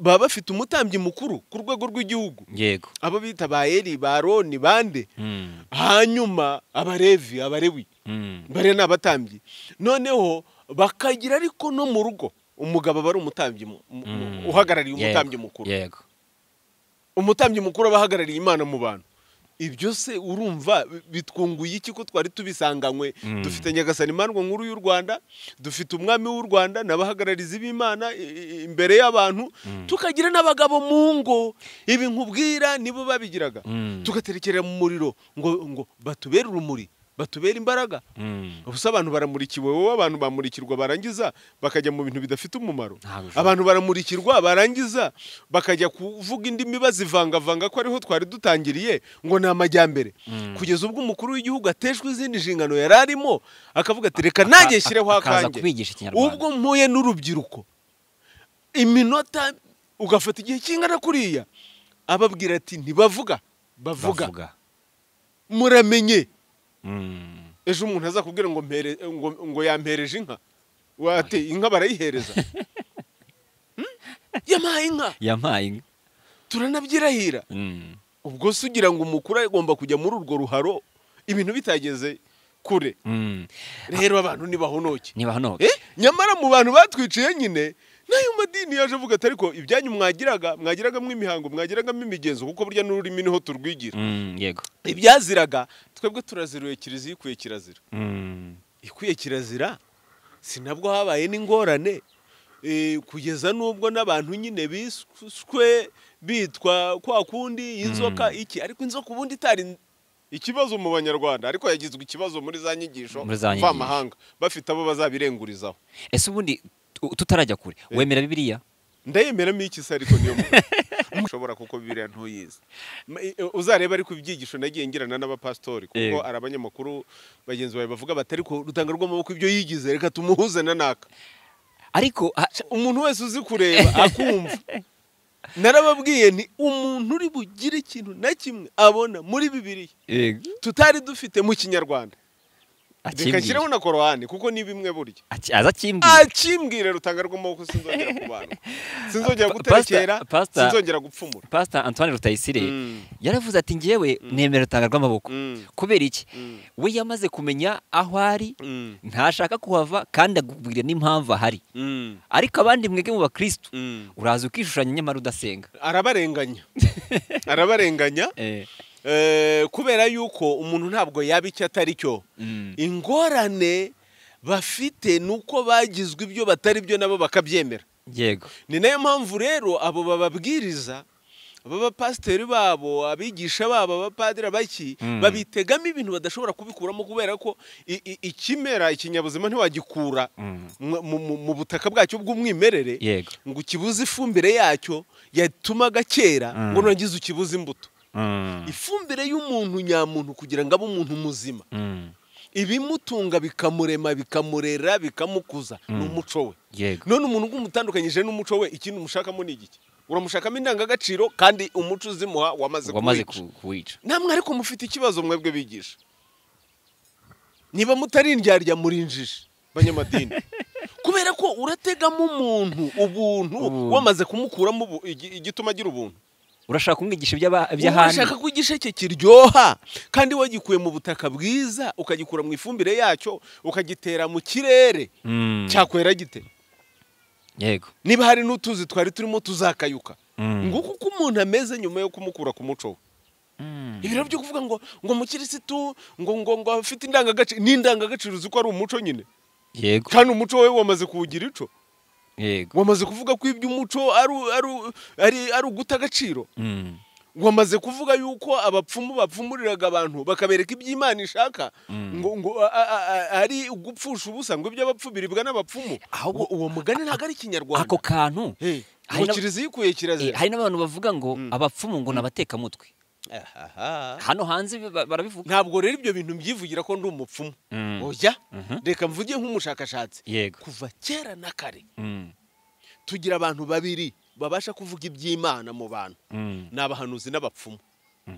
baba bafite umutambyi mukuru ku rwego rw'igihugu Yego. abo bita ba Eli ba Aroni bande Mm. hanyuma abarewi Mm. bare n'abatambyi noneho bakagira ariko no mu rugo umugabo aba ari umutambyi uhagarariye umutambyi mukuru Yego. umutambyi mukuru aba ahagarariye imana mu bantu ibyo se urumva bitwunguye iki ko twari tubisanganywe dufite nyagasani imandwa nkuru y'u Rwanda dufite umwami w'u Rwanda n'abahagararizi b'imana imbere y'abantu tukagira n'abagabo mu ngo ibi nkubwira nibo babigiraga tugaterekera mu muriro ngo batubere urumuri batubera imbaraga ubusa abantu baramurikiwe wowe abantu bamurikirwa barangiza bakajya mu bintu bidafite umumaro abantu baramurikirwa barangiza bakajya kuvuga indimi bazivangavanga ko ariho twari dutangiriye ngo ni amajyambere kugeza ubwo umukuru w'igihugu ateshwe izindi nshingano yari arimo akavuga ati reka nanjye shyireho akanjye ubwo mpuye n'urubyiruko iminota ugafata igihe kingana kuriya ababwira ati ntibavuga bavuga muramenye ejo umuntu azakubwira ngo yampereje inka wate inka barayihereza yampaye inka turanabyirahira ubwo se ugira ngo umukuru agomba kujya muri urwo ruharo ibintu bitageze kure rero abantu nibahonoke nyamara mu bantu batwiciye nyine n'ayo madini yaje avuga ati ariko ibyanyu mwagiragamo imihango mwagiragamo imigenzo kuko burya n'ururimi niho turwigira Yego. ibyaziraga twebwe turaziruye kiliziya ikwiye kirazira ikwiye kirazira si nabwo habaye n'ingorane kugeza n'ubwo n'abantu nyine biswe bitwa kwa kundi inzoka iki ariko inzoka ubundi itari ikibazo mu banyarwanda ariko yagizwe ikibazo muri za nyigisho mvamahanga bafite abo bazabirengurizaho ese ubundi tutarajya kure wemera Bibiliya ndayemeramo iki se ariko niyo ushobora kuko Bibiliya ntuyizi uzareba ariko ibyigisho nagiye ngirana n'abapastori kuko ari abanyamakuru bagenzi bawe bavuga batari ko rutanga rw'amaboko ibyo yigize reka tumuhuze na naka ariko umuntu wese uzi kureba akumva narababwiye ni umuntu uri bugire ikintu na kimwe abona muri Bibiliya tutari dufite mu kinyarwanda reka nshyiraho na korowani kuko ni bimwe burya akimbwire rutanga rw'amaboko sinzongera kubana sinzongera guterekera sinzongera gupfumura Pastor Antoine Rutayisire yaravuze ati ngewe nemera rutanga rw'amaboko kubera iki we yamaze kumenya aho ari ntashaka kuhava kandi agubwira n'impamvu ahari ariko abandi mwege mu bakristo uraza ukishushanya nyamara udasenga arabarenganya kubera yuko umuntu ntabwo yaba icyo atari cyo ingorane bafite nuko bagizwe ibyo batari byo nabo bakabyemera yego ni nayo mpamvu rero abo bababwiriza abapasiteri babo abigisha babo abapadiri baki babitegamo ibintu badashobora kubikuramo kubera ko ikimera ikinyabuzima ntiwagikura mu butaka bwacyo bw'umwimerere ngo ukibuze ifumbire yacyo yatumaga kera ngo nurangize ukibuze imbuto ifumbire y'umuntu nyamuntu kugira ngo abe umuntu muzima ibimutunga bikamurema bikamurera bikamukuza ni umuco we none umuntu ugumutandukanyije n'umuco we ikintu umushakamo ni igiki uramushakamo indangagaciro kandi umuco uzimuha wamaze kuwica namwe ariko mufite ikibazo mwebwe bigisha niba mutari indyarya muri injiji banyamadini kubera ko urategamo umuntu ubuntu wamaze kumukuramo igituma agira ubuntu urashaka kumwigisha iby'ahandi urashaka ko igisheke kiryoha kandi wagikuye mu butaka bwiza ukagikura mu ifumbire yacyo ukagitera mu kirere cyakwera gite yego niba hari n'utuzi twari turimo tuzakayuka nguko uko umuntu ameze nyuma yo kumukura ku muco we ibiro byo kuvuga ngo mukirisitu ngo afite indangagaciro n'indangagaciro uzi ko ari umuco nyine yego kandi umuco we wamaze kuwugira ico yego wamaze kuvuga ko iby'umuco ari uguta agaciro wamaze kuvuga yuko abapfumu bapfumuriraga abantu bakabereka iby'Imana ishaka ngo ari ugupfusha ubusa ngo iby'abapfu biribwa n'abapfumu uwo mugani ntabwo ari ikinyarwanda ako kantu kiriziya ikuye kirazira hari n'abantu bavuga ngo abapfumu ngo nabatekamutwe hano hanze barabivuga. Ntabwo rero ibyo bintu mbyivugira ko ndi umupfumu. Oya, reka mvuge nk'umushakashatsi. Kuva kera na kare tugira abantu babiri babasha kuvuga iby'Imana mu bantu, ni abahanuzi n'abapfumu.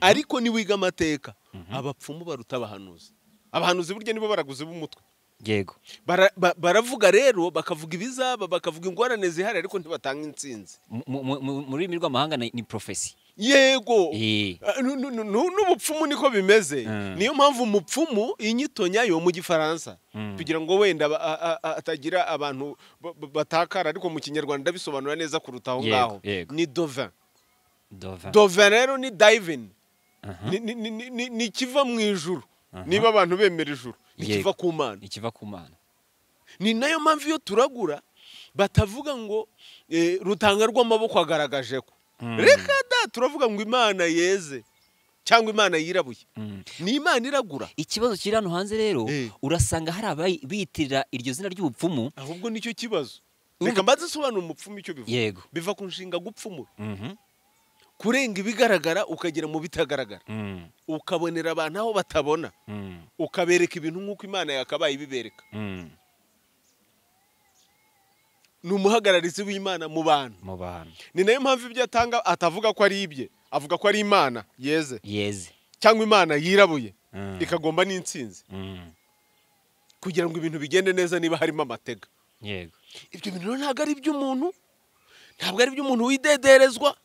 Ariko niwiga amateka, abapfumu baruta abahanuzi. Abahanuzi burya nibo baraguze b'umutwe. Yego. Baravuga rero, bakavuga ibizaba, bakavuga ingorane zihari, ariko ntibatanga intsinzi. Mu rurimi rw'amahanga ni prophecy. Yego. N'ubupfumu niko bimeze. Niyo mpamvu umupfumu inyito nyayo mu Gifaransa, kugira ngo wenda atagira abantu batakara, ariko mu Kinyarwanda ndabisobanura neza kuruta aho ngaho. Ni Dovin. Dovin rero ni divine. Ni kiva mu ijuru. Niba abantu bemera ijuru, ikiva ku Mana. Ikiva ku Mana. Ni nayo mpamvu iyo turagura batavuga ngo Rutanga rw'amaboko agaragaje ko. Reka da turavuga ngo Imana yeze cyangwa Imana yirabuye. Ni Imana iragura. Ikibazo kiri hano hanze rero, urasanga hari abayitirira iryo zina ry'ubupfumu. Ahubwo nicyo kibazo. Reka mbaze sobanura umupfumu icyo bivuga. Yego. Biva ku nshinga gupfumura. Kurenga ibigaragara ukagera mu bitagaragara, ukabonera abantu aho batabona, ukabereka ibintu nk'uko Imana yakabaye ibibereka. Ni umuhagararizi w'Imana mu bantu. Ni nayo mpamvu ibyo atanga atavuga ko ari ibye, avuga ko ari Imana yeze cyangwa Imana yirabuye, ikagomba n'intsinzi, kugira ngo ibintu bigende neza niba harimo amatega. Ibyo bintu ntabwo ari iby'umuntu, ntabwo ari iby'umuntu widederezwa,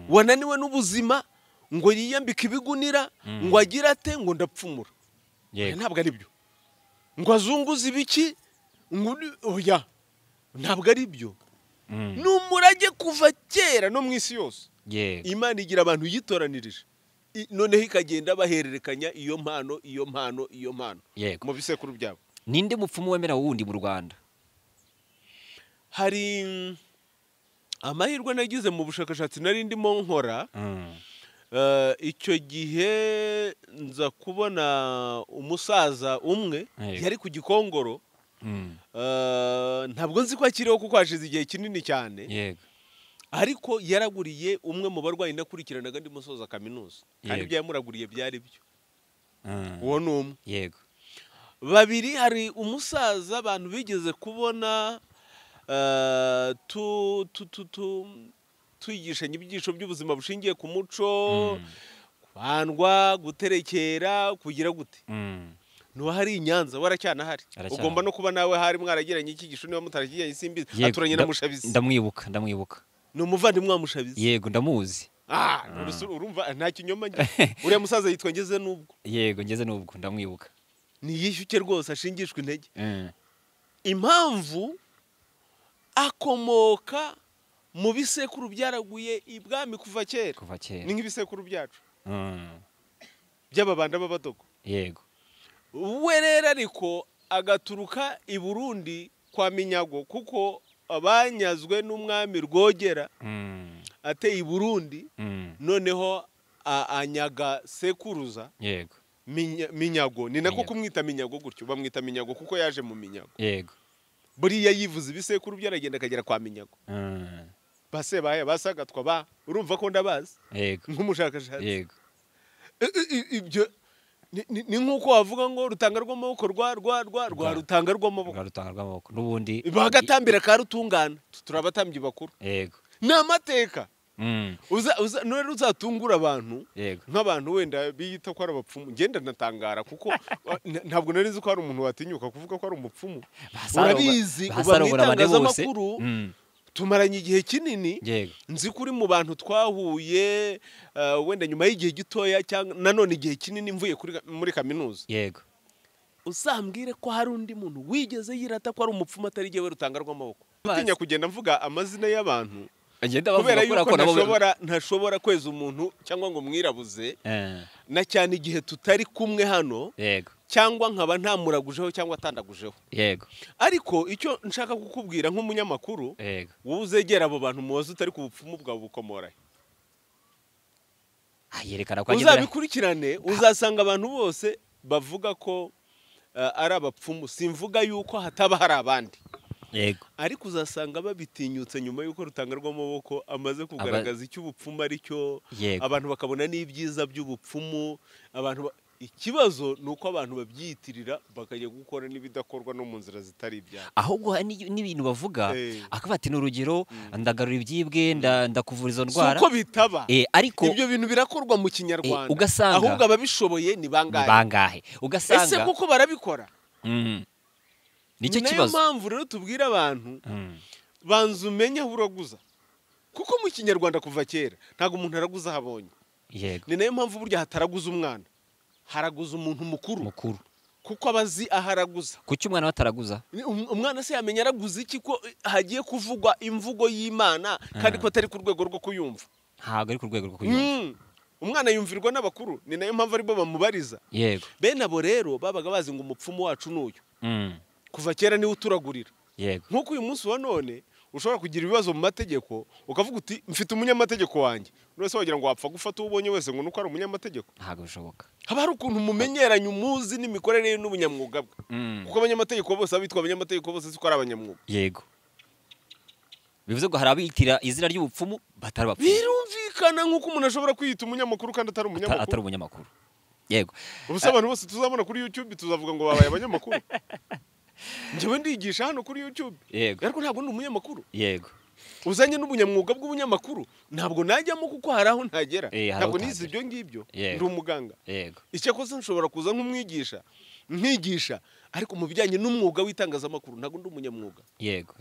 wananiwe n'ubuzima ngo yiyambike ibigunira, ngo agire ate ngo ndapfumura. Ntabwo ari byo. Ngo azunguze ibiki, oya, ntabwo ari byo. Ni umurage kuva kera no mu isi yose. Imana igira abantu yitoranirije, noneho ikagenda bahererekanya iyo mpano mu bisekuru byabo. Ninde mupfumu wemera wundi mu Rwanda? Hari amahirwe nagize mu bushakashatsi nari ndimo nkora. Icyo gihe nza kubona umusaza umwe yari ku Gikongoro. Ntabwo nzi ko akiriho kuko hashize igihe kinini cyane. Ariko yaraguriye umwe mu barwayi nakurikiranaga ndi musoza kaminuza, kandi ibyo yamuraguriye byari byo. Uwo ni umwe. Babiri, hari umusaza abantu bigeze kubona twigishanya ibyigisho by'ubuzima bushingiye ku muco, kubandwa, guterekera, kugira gute. Nuwa hari i Nyanza, waracyana hari. Ugomba no kuba nawe hari mwaragiranye icyigisho niba mutarakigiranye simbizi. Aturanye na Mushabizi. Ndamwibuka. Ni umuvandimwe wa Mushabizi. Yego, ndamuzi. Urumva nta kinyoma njye. Uriya musaza yitwa Ngeze n'ubwo. Yego, Ngeze n'ubwo ndamwibuka. Ni yishyuke rwose, ashingishwe intege. Impamvu akomoka mu bisekuru byaraguye ibwami kuva kera. Ni nk'ibisekuru byacu by'ababanda b'abadogo. Yego. We rero ariko agaturuka i Burundi kwa Minyago, kuko abanyazwe n'umwami Rwogera ateye i Burundi, noneho anyaga sekuruza. Yego. Minyago, ni nako kumwita Minyago gutyo, bamwita Minyago kuko yaje mu Minyago. Yego. Buriya yivuze ibisekuru byaragenda akagera kwa Minyago. Base baye basagatwa urumva ko ndabazi. Yego. Nk'umushakashatsi. Yego. Ibyo ni nk'uko wavuga ngo Rutanga rw'amaboko rwa Rutanga rw'amaboko. N'ubundi bagatambira ka Rutungana, turabatambyi bakuru. Yego. Ni amateka. None uzatungura abantu nk'abantu wenda biyita ko ari abapfumu. Ngenda natangara kuko ntabwo nari nzi ko hari umuntu watinyuka kuvuga ko ari umupfumu. Urabizi, uba mu itangazamakuru, tumaranye igihe kinini. Nzi kuri mu bantu twahuye wenda nyuma y'igihe gitoya cyangwa nanone igihe kinini mvuye muri kaminuza. Yego. Uzambwire ko hari undi muntu wigeze yirata ko ari umupfumu atari jyewe Rutanga rw'amaboko. Utinya kugenda mvuga amazina y'abantu, kubera yuko ntashobora kweza umuntu cyangwa ngo mwirabuze, na cyane igihe tutari kumwe hano. Yego. Cyangwa nkaba ntamuragujeho cyangwa atandagujeho. Yego. Ariko icyo nshaka kukubwira nk'umunyamakuru, wowe uzegera abo bantu mubaze utari ku bupfumu bwawe bukomora. Uzabikurikirane, uzasanga abantu bose bavuga ko ari abapfumu. Simvuga yuko hataba hari abandi, yego ariko uzasanga babitinyutse nyuma y'uko Rutanga rw'amaboko amaze kugaragaza icyo ubupfumu ari cyo, Yego. abantu bakabona n'ibyiza by'ubupfumu. Ikibazo ni uko abantu babyiyitirira bakajya gukora n'ibidakorwa no mu nzira zitari ibyabo, ahubwo hari n'ibintu bavuga akavuga ati n'urugero ndagarura ibyibwe ndakuvura izo ndwara, si uko bitaba. ariko ibyo bintu birakorwa mu Kinyarwanda, ugasanga ahubwo ababishoboye ni bangahe. ugasanga ese kuko barabikora. nicyo niyo kibazo. mpamvu rero tubwira abantu banza umenye aho uraguza, kuko mu Kinyarwanda kuva kera ntabwo umuntu araguza aho abonye. Yego. Ni nayo mpamvu burya hataraguza umwana, haraguza umuntu mukuru kuko abazi aho araguza. Kuki umwana bataraguza? Umwana se yamenya araguza iki ko hagiye kuvugwa imvugo y'Imana kandi ko atari ku rwego rwo kuyumva? Ntabwo ari ku rwego rwo kuyumva. Umwana yumvirwa n'abakuru, ni nayo mpamvu aribo bamubariza. Yego. Bene abo rero babaga bazi ngo umupfumu wacu n'uyu. Kuva kera niwe uturagurira. Yego. Nk'uko uyu munsi wa none ushobora kugira ibibazo mu mategeko ukavuga uti mfite umunyamategeko wanjye, none wagira ngo wapfa gufata uwo ubonye wese ngo nuko ari umunyamategeko? Ntabwo bishoboka. Haba hari ukuntu mumenyeranye umuzi n'imikorere ye n'ubunyamwuga bwe, kuko abanyamategeko bose abitwa abanyamategeko bose siko ari abanyamwuga. Yego. Bivuze ngo hari abitira izina ry'ubupfumu batari bapfumu. Birumvikana nk'uko umuntu ashobora kwiyita umunyamakuru kandi atari umunyamakuru. Atari umunyamakuru. Yego. Ubusa abantu bose tuzabona kuri YouTube tuzavuga ngo babaye abanyamakuru. Njyewe ndigisha hano kuri YouTube. Yego. Ariko ntabwo ndi umunyamakuru. Yego. Uzanye n'ubunyamwuga bw'ubunyamakuru ntabwo najyamo kuko hari aho ntagera. Ntabwo nize ibyo ngibyo. Ndi umuganga. Yego. Icyakoze nshobora kuza nk'umwigisha nkigisha, ariko mu bijyanye n'umwuga w'itangazamakuru ntabwo ndi umunyamwuga. Yego.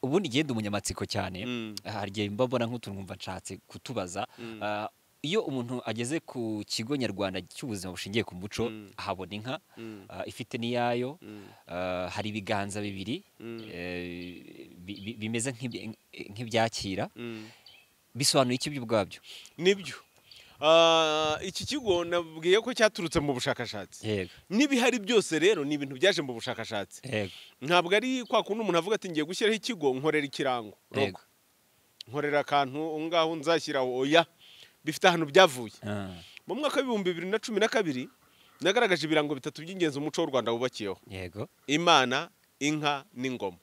Ubundi genda umunyamatsiko cyane, hari igihe mbabona nk'utuntu nkumva nshatse kutubaza. Iyo umuntu ageze ku kigo nyarwanda cy'ubuzima bushingiye ku muco ahabona inka ifite n'iyayo, hari ibiganza bibiri bimeze nk'ibyakira, bisobanuye iki byo ubwabyo? Nibyo. Iki kigo nabwiye ko cyaturutse mu bushakashatsi. Yego. N'ibihari byose rero ni ibintu byaje mu bushakashatsi. Yego. Ntabwo ari kwa kundi umuntu avuga ati ngiye gushyiraho ikigo nkorera ikirango. Yego. Nkorera akantu ngaho nzashyiraho, oya, bifite ahantu byavuye. Mu mwaka w'ibihumbi 2012 nagaragaje ibirango bitatu by'ingenzi umuco w'u Rwanda wubakiyeho. Yego. Imana, inka n'ingoma.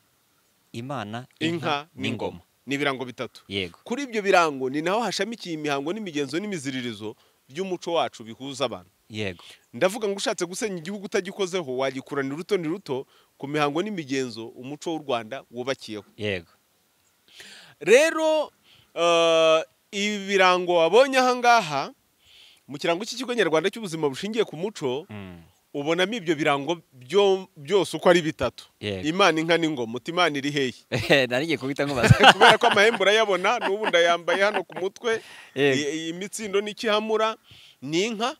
Imana, inka n'ingoma. Ni ibirango bitatu. Yego. Kuri ibyo birango ni naho hashamikiye imihango n'imigenzo n'imiziririzo by'umuco wacu bihuza abantu. Yego. Ndavuga ngo ushatse gusenya igihugu utagikozeho wagikuranira ruto ni ruto ku mihango n'imigenzo umuco w'u Rwanda wubakiyeho. Yego. Rero ibi birango wabonye aha ngaha mu kirango cy'ikigo nyarwanda cy'ubuzima bushingiye ku muco, ubonamo ibyo birango byose uko ari bitatu. Imana, inka n'ingoma. Imana iri hehe? Narigiye kubita nkubaza. Kubera ko amahembe urayabona, n'ubu ndayambaye hano ku mutwe, imitsindo n'ikihamura ni inka.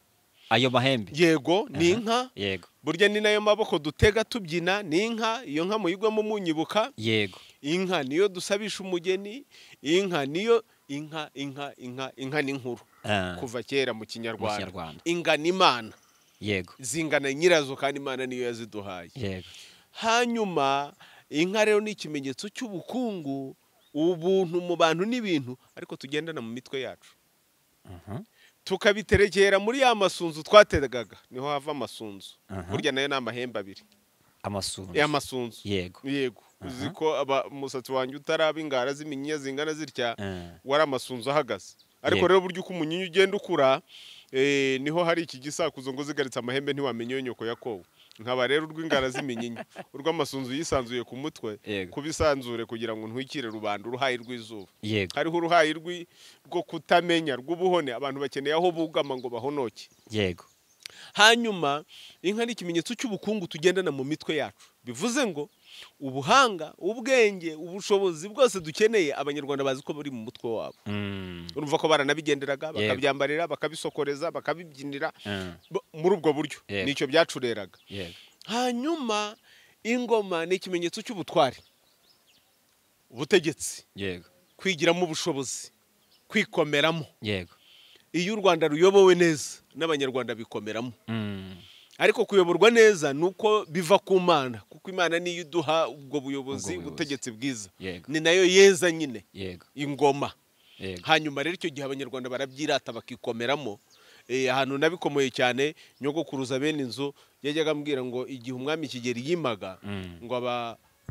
Ayo mahembe? Yego, ni inka. Yego. Burya ni nayo maboko dutega tubyina, ni inka. Iyo nka muyigwamo munyibuka. Yego. Inka niyo dusabisha umugeni, inka niyo inka n'inkuru. Kuva kera mu Kinyarwanda. Ingana Imana. Yego. Zingana nyirazo kandi Imana niyo yaziduhaye. Yego. Hanyuma inka rero ni ikimenyetso cy'ubukungu, ubuntu mu bantu n'ibintu, ariko tugendana mu mitwe yacu. Tukabiterekera muri ya masunzu twategaga, niho hava amasunzu. Burya nayo ni amahembe abiri. Amasunzu. Yego. Yego. Uziko umusatsi wanjye utaraba ingara z'iminyinya zingana zitya, wari amasunzu ahagaze. Ariko rero buryo uko umunyinya ugenda ukura, niho hari iki gisakuzo ngo zigaritse amahembe ntiwamenye iyo nyoko yakowe. Nkaba rero urw'ingara z'iminyinya, urw'amasunzu yisanzuye ku mutwe, kubisanzure kugira ngo ntwikire rubanda uruhayi rw'izuba. Hariho uruhayi rwo kutamenya, rw'ubuhone, abantu bakeneye aho bugama ngo bahonoke. Yego. Hanyuma inka ni ikimenyetso cy'ubukungu tugendana mu mitwe yacu. Bivuze ngo ubuhanga, ubwenge, ubushobozi bwose dukeneye abanyarwanda bazi ko buri mu mutwe wabo. Urumva ko baranabigenderaga, bakabyambarira, bakabisokoreza, bakabibyinira muri ubwo buryo. Nicyo byacureraga. Hanyuma ingoma ni ikimenyetso cy'ubutwari, ubutegetsi, kwigiramo ubushobozi, kwikomeramo. Iyo u Rwanda ruyobowe neza n'abanyarwanda bikomeramo. Ariko kuyoborwa neza nuko biva ku Mana, kuko Imana niyo iduha ubwo buyobozi, ubutegetsi bwiza. Ni nayo yeza nyine. Ingoma. Hanyuma rero icyo gihe abanyarwanda barabyirata bakikomeramo. Ahantu nabikomoye cyane, nyogokuruza bene inzu yajyaga ambwira ngo igihe umwami Kigeli yimaga, ngo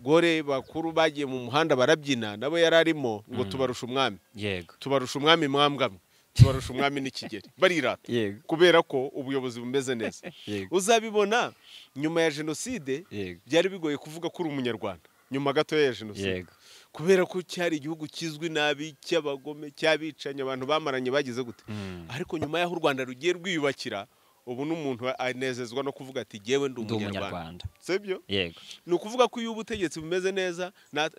gore bakuru bagiye mu muhanda barabyina nabo yararimo ngo tubarusha umwami yego tubarusha umwami mwambwamwe tubarusha umwami n'ikigeri barirata yego kubera ko ubuyobozi bumeze neza yego uzabibona nyuma ya jenoside yego byari bigoye kuvuga ko uri umunyarwanda nyuma gato ya jenoside yego kubera ko cyari igihugu kizwi nabi cy'abagome cy'abicanye abantu bamaranye bagize gute ariko nyuma y'aho u Rwanda rugiye rwiyubakira ubu n'umuntu anezezwa no kuvuga ati jyewe ndi umunyarwanda sibyo yego ni ukuvuga ko iyo ubutegetsi bumeze neza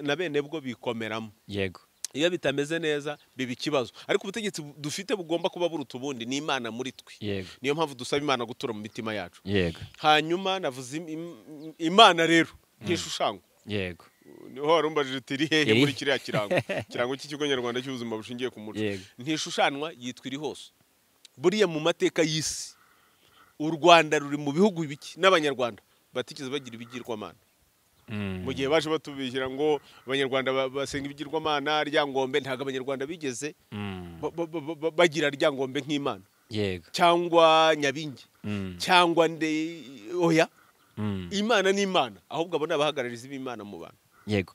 na bene bwo bikomeramo yego iyo bitameze neza biba ikibazo ariko ubutegetsi dufite bugomba kuba buruta ubundi ni Imana muri twe yego niyo mpamvu dusaba Imana gutura mu mitima yacu yego hanyuma navuze Imana rero nk'ishushanywa yego niho warumbajije uti iri hehe muri kiriya kirango cy'ikigo nyarwanda cy'ubuzima bushingiye ku muco ntishushanwa yitwa iri hose buriya mu mateka y'isi u Rwanda ruri mu bihugu biki n'abanyarwanda batigeze bagira ibigirwamana mu gihe baje batubishyira ngo abanyarwanda basenga ibigirwamana Ryangombe ntabwo abanyarwanda bigeze bagira Ryangombe nk'Imana yego cyangwa Nyabingi cyangwa oya Imana ni Imana ahubwo abo n'abahagarariza b'Imana mu bantu yego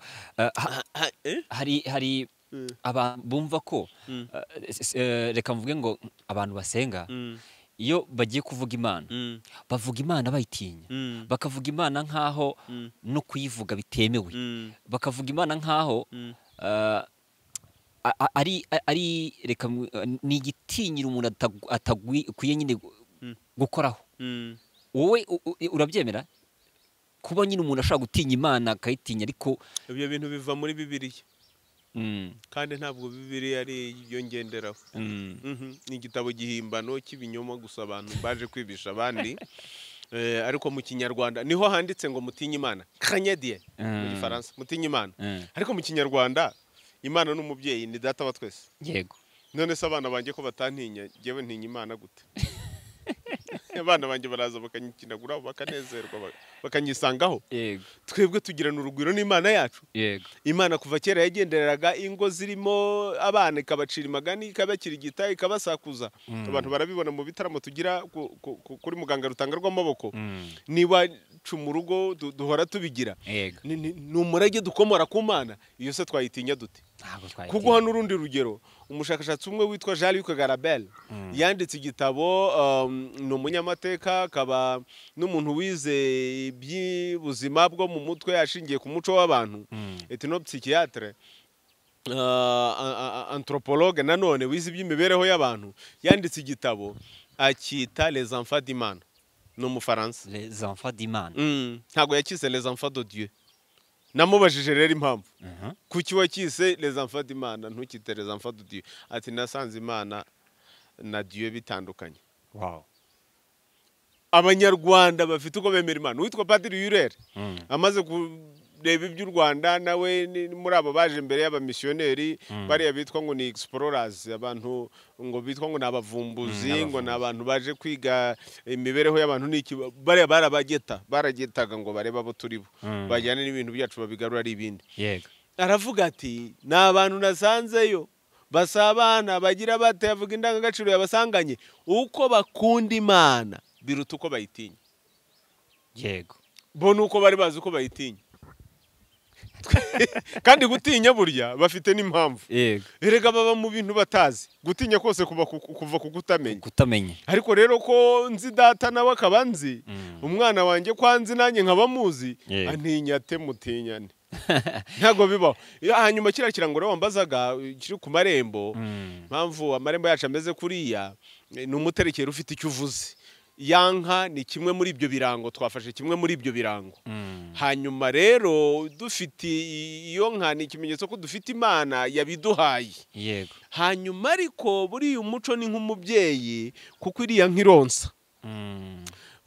hari abantu bumva ko reka mvuge ngo abantu basenga iyo bagiye kuvuga Imana bavuga Imana bayitinya bakavuga Imana nk'aho no kuyivuga bitemewe bakavuga Imana nk'aho ari reka ni igitinyiro umuntu atagukwiye nyine gukoraho wowe urabyemera kuba nyine umuntu ashaka gutinya Imana akayitinya ariko ibyo bintu biva muri Bibiliya kandi ntabwo Bibiliya ari iyo ngenderaho ni igitabo gihimbano cy'ibinyoma gusa abantu baje kwibisha abandi ariko mu kinyarwanda niho handitse ngo mutinye Imana Canadien mu Gifaransa mutinye Imana ariko mu kinyarwanda Imana n'umubyeyi ni data wa twese yego none se abana banjye ko batantinya jyewe ntinya Imana gute abana banjye baraza bakanyikinagura bakanezerwa bakanyisangaho yego twebwe tugirana urugwiro n'Imana yacu yego Imana kuva kera yagendereraga ingo zirimo abana ikabacira imagani ikabakirigita ikabasakuza abantu barabibona mu bitaramo tugira kuri muganga rutanga rw'amaboko niba mu rugo duhora tubigira ni umurage dukomora ku Mana iyo se twayitinya dute kuguha n'urundi rugero umushakashatsi umwe witwa Jean-Luc Garabel yanditse igitabo ni umunyamateka akaba n'umuntu wize iby'ubuzima bwo mu mutwe yashingiye ku muco w'abantu ethnopsychiatre anthropologue nanone wize iby'imibereho y'abantu yanditse igitabo akita Les Enfants d'Imana ni umufaransa Les Enfants d'Imana ntabwo yakise Les Enfants de Dieu namubajije rero impamvu kuki wakise Les Enfants d'Imana ntukite Les Enfants de Dieu ati nasanze Imana na Dieu bitandukanye wow abanyarwanda bafite uko bemera Imana witwa Padiri Yurere amaze kureba iby'u Rwanda nawe muri abo baje imbere y'abamisiyoneri bariya bitwa ngo ni explorers abantu ngo bitwa ngo nabavumbuzi ngo nabantu baje kwiga imibereho y'abantu niki bariya baragetaga ngo bareba abo turibo bajyane n'ibintu byacu babigarura ari ibindi yego aravuga ati nabantu nasanzeyo basabana bagira bate yavuga indangagaciro yabasanganye uko bakunda Imana biruta uko bayitinya yego bo nuko bari bazi uko bayitinya kandi gutinya burya bafite n'impamvu yego erega baba mu bintu batazi gutinya kose kuva ku kutamenya ariko rero ko nzi data nawe akaba nzi umwana wanjye kwa nzi nanjye nkaba muzi antinya ate mutinyane ntago bibaho hanyuma kiriya kirango rero wambazaga kiri ku marembo mpamvu amarembo yacu ameze kuriya ni umuterekero ufite icyo uvuze yanka ni kimwe muri ibyo birango twafashe kimwe muri ibyo birango hanyuma rero dufite iyo nka ni ikimenyetso ko dufite Imana yabiduhaye yego hanyuma ariko buriya umuco ni nk'umubyeyi kuko iriya nk'ironsa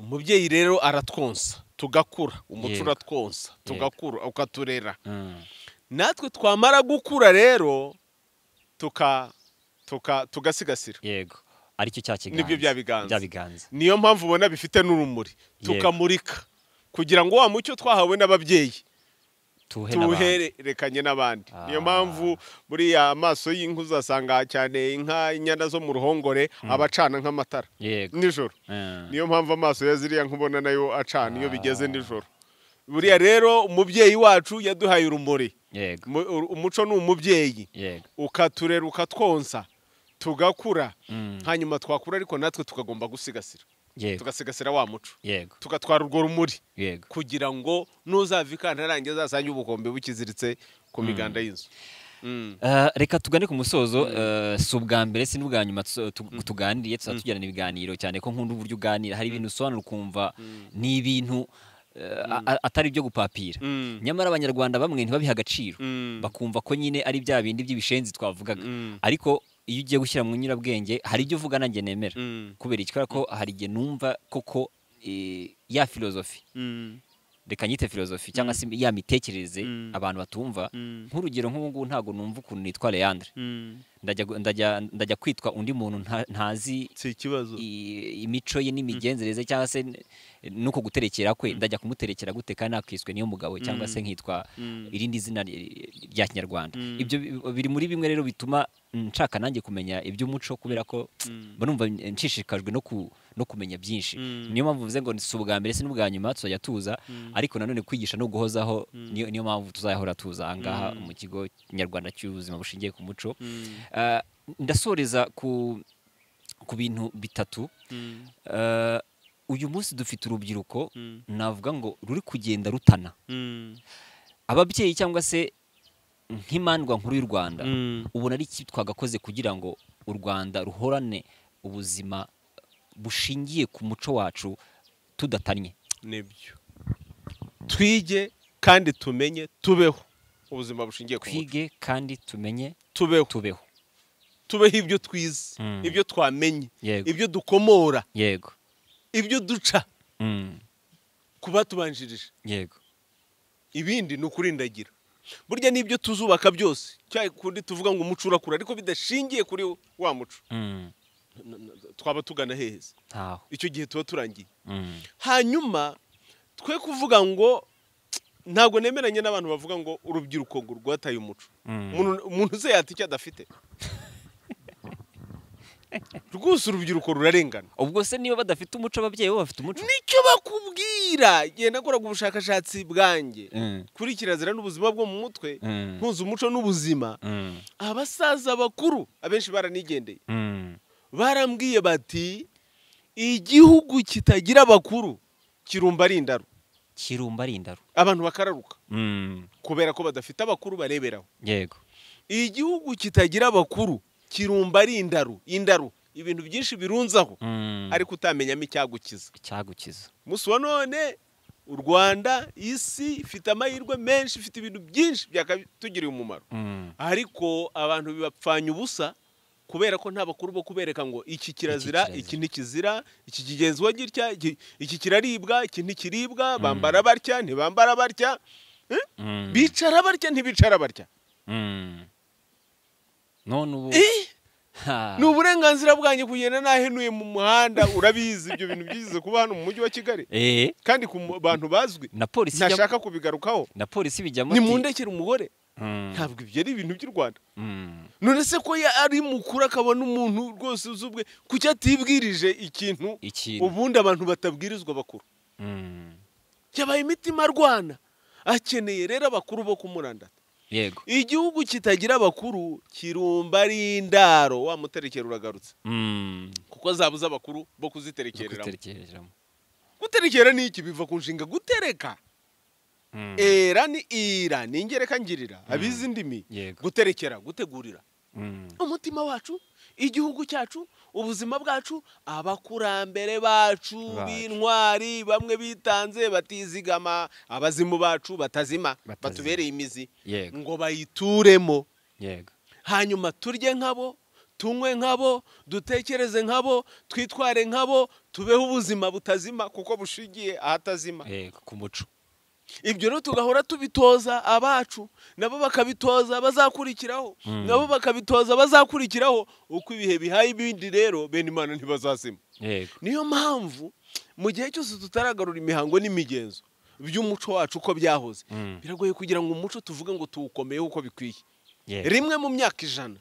umubyeyi rero aratwonsa tugakura umuco uratwonsa tugakura ukaturera natwe twamara gukura rero tugasigasira yego aricyo cyakiganza nibyo byabiganza niyo mpamvu ubona bifite n'urumuri tukamurika kugira ngo wa mucyo twahawe n'ababyeyi tuhererekanye n'abandi niyo mpamvu buriya amaso y'inka uzasanga cyane inka inyana zo mu ruhongore abacana nk'amatara nijoro niyo mpamvu amaso ya ziriya nkubona nayo acana iyo bigeze nijoro buriya rero umubyeyi wacu yaduhaye urumuri. Yego. Umuco ni umubyeyi. Yego. Ukaturera ukatwonsa tugakura. Hanyuma twakura ariko natwe tukagomba gusigasira. Yego. Tugasigasira wa muco. Yego. Tugatwara urwo rumuri. Yego. Kugira ngo nuzava ikantarange azasange ubukombe bukiziritse ku miganda y'inzu. Reka tugane ku musozo. Si ubwa mbere si n'ubwa nyuma tuganiriye tugirana ibiganiro cyane ko nkunda uburyo uganira hari ibintu usobanura ukumva ni ibintu atari byo gupapira. Nyamara abanyarwanda bamwe ntibabiha agaciro bakumva ko nyine ari bya bindi by'ibishenzi twavugaga. Ariko iyo ugiye gushyira mu nyurabwenge hari ibyo uvuga nanjye nemera kubera iki ko hari igihe numva koko ya filozofi reka nyite filozofi cyangwa se ya mitekerereze abantu batumva. Nk'urugero nk'ubu ngubu ntabwo numva ukuntu nitwa Leandre, ndajya kwitwa undi muntu ntazi imico ye n'imigenzereze cyangwa se nuko guterekera kwe, ndajya kumuterekera gute kandi nakwiswe niyo mugabo cyangwa se nkitwa irindi zina rya Kinyarwanda. Ibyo biri muri bimwe rero bituma nshaka nanjye kumenya iby'umuco kubera ko numva nshishikajwe no kumenya byinshi. Niyo mpamvu mvuze ngo si ubwa mbere si n'ubwa nyuma tuzajya tuza, ariko nanone kwigisha no guhozaho niyo mpamvu tuzahora tuza ahangaha mu kigo nyarwanda cy'ubuzima bushingiye ku muco. Ndasoreza ku bintu bitatu. Uyu munsi dufite urubyiruko navuga ngo ruri kugenda rutana. Ababyeyi cyangwa se nk'imandwa nkuru y'u Rwanda ubona ari iki twagakoze kugira ngo u Rwanda ruhorane ubuzima bushingiye ku muco wacu tudatanye? Nibyo twige kandi tumenye tubeho ubuzima bushingiye ku muco. Twige kandi tumenye tubeho ibyo twize, ibyo twamenye, ibyo dukomora, yego, ibyo duca kuba tubanjirije. Yego. Ibindi ni ukurindagira. Burya n'ibyo tuzubaka byose cyangwa kundi tuvuga ngo umuco urakura ariko bidashingiye kuri wa muco twaba tugana heza. Icyo gihe tuba turangiye. Hanyuma twe kuvuga ngo ntabwo nemeranye n'abantu bavuga ngo urubyiruko ngo rwataye umuco. Umuntu uze yata icyo adafite. Rwose urubyiruko rurarengana. Ubwo se niba badafite umuco ababyeyi bo bafite umuco? Nicyo bakubwira. Genda koraga ubushakashatsi bwanjye kuri kirazira n'ubuzima bwo mu mutwe, mpuza umuco n'ubuzima. Abasaza bakuru abenshi baranigendeye. Barambwiye bati igihugu kitagira abakuru kirumba ari indaro. Kirumba ari indaro. Abantu bakararuka kubera ko badafite abakuru bareberaho. Yego. Igihugu kitagira abakuru kirumba ari indaro. Ibintu byinshi birunzaho ariko utamenyamo icyagukiza. Musi wa none u Rwanda isi ifite amahirwe menshi, ifite ibintu byinshi byakatugiriye umumaro, ariko abantu bibapfanya ubusa kubera ko nta bakuru bo kubereka ngo iki kirazira, iki ntikizira, iki kigenzwa gitya, iki kiraribwa, iki ntikiribwa, bambara batya ntibambara batya, bicara batya ntibicara batya. None ubu ni uburenganzira bwanjye kugenda nahenuye mu muhanda. Urabizi ibyo bintu byize kuba hano mu mujyi wa Kigali kandi ku bantu bazwi ntashaka kubigarukaho. Na polisi bijyamo ni mundekera umugore. Ntabwo ibyo ari ibintu by'u Rwanda. None se ko ari mukuru akabona umuntu rwose uzubwe kuki atibwirije ikintu ubundi abantu batabwirizwa bakuru. Yabaye imitima arwana, akeneye rero abakuru bo kumurandata. Yego. Igihugu kitagira abakuru kirumba ari indaro. Wa muterekera uragarutse. Kuko zabuza abakuru bo kuziterekereramo. Guterekera ni iki? Biva ku nshinga gutereka. Era ni ira ni ingereka ngirira. Abizi indimi. Guterekera, gutegurira. Umutima wacu, igihugu cyacu, ubuzima bwacu, abakurambere bacu b'intwari bamwe bitanze batizigama, abazimu bacu batazima batubereye imizi ngo bayituremo. Hanyuma turye nkabo, tunywe nkabo, dutekereze nkabo, twitware nkabo, tubeho ubuzima butazima kuko bushingiye ahatazima ku muco. Ibyo rero tugahora tubitoza abacu, nabo bakabitoza bazakurikiraho, nabo bakabitoza bazakurikiraho. Uko ibihe bihaye ibindi rero bene Imana ntibazazima. Niyo mpamvu mu gihe cyose tutaragarura imihango n'imigenzo by'umuco wacu uko byahoze, biragoye kugira ngo umuco tuvuge ngo tuwukomeyeho uko bikwiye. Rimwe mu myaka 100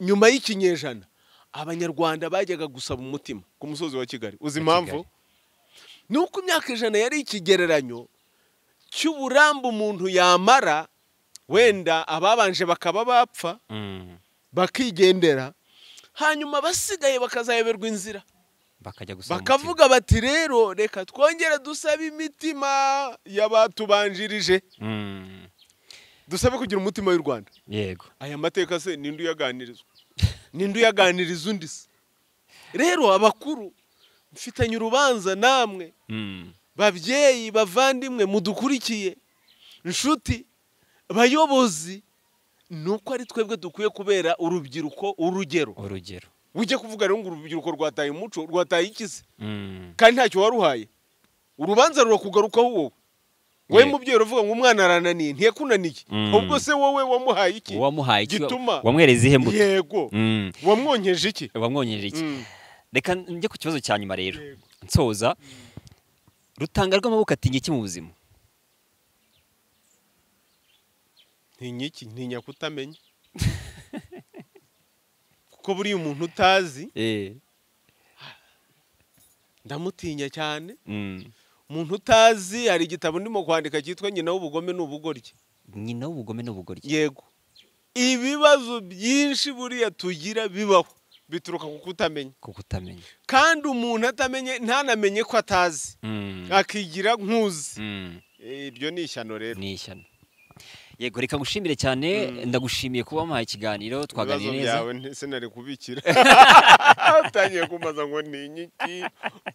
nyuma y'ikinyejana abanyarwanda bajyaga gusaba umutima ku musozi wa Kigali. Uzi impamvu? nuko imyaka 100 yari ikigereranyo cy'uburambe umuntu yamara, wenda ababanje bakaba bapfa bakigendera, hanyuma basigaye bakazayoberwa inzira, bakavuga bati rero reka twongere dusabe imitima y'abatubanjirije, dusabe kugira umutima w'u Rwanda. Yego, aya mateka se ninde uyaganirizwa, ninde uyaganiriza undi se? Rero abakuru mfitanye urubanza namwe, babyeyi bavandimwe mudukurikiye, inshuti bayobozi, nuko ari twebwe dukwiye kubera urubyiruko urugero. Ujye kuvuga rero ngo urubyiruko rwataye umuco, rwataye ikize kandi ntacyo waruhaye, urubanza rurakugarukaho wowe. We mubyeyi uvuga ngo umwana arananiye, ntiyakunaniye, ubwo se wowe wamuhaye iki? Gituma wamwereza ihe mbuto. Yego, wamwonyeje iki? Reka njye ku kibazo cya nyuma rero nsoza. Rutanga rw'amaboko atinya iki mu buzima? Ntinya kutamenya. Kuko buri umuntu utazi ndamutinya cyane. Umuntu utazi, hari igitabo ndimo kwandika cyitwa Nyina w'ubugome n'ubugoryi. Nyina w'ubugome n'ubugoryi. Yego, ibibazo byinshi buriya tugira bibaho bituruka ku kutamenya. Kandi umuntu atamenye ntanamenye ko atazi, akigira nkuzi. Iryo ni ishyano rero. Ni ishyano. Yego, reka ngushimire cyane, ndagushimiye kuba wampaye ikiganiro, twaganiriye neza. Ibibazo byawe sinari kubikira. Utangiye kumbaza ngo ni iki,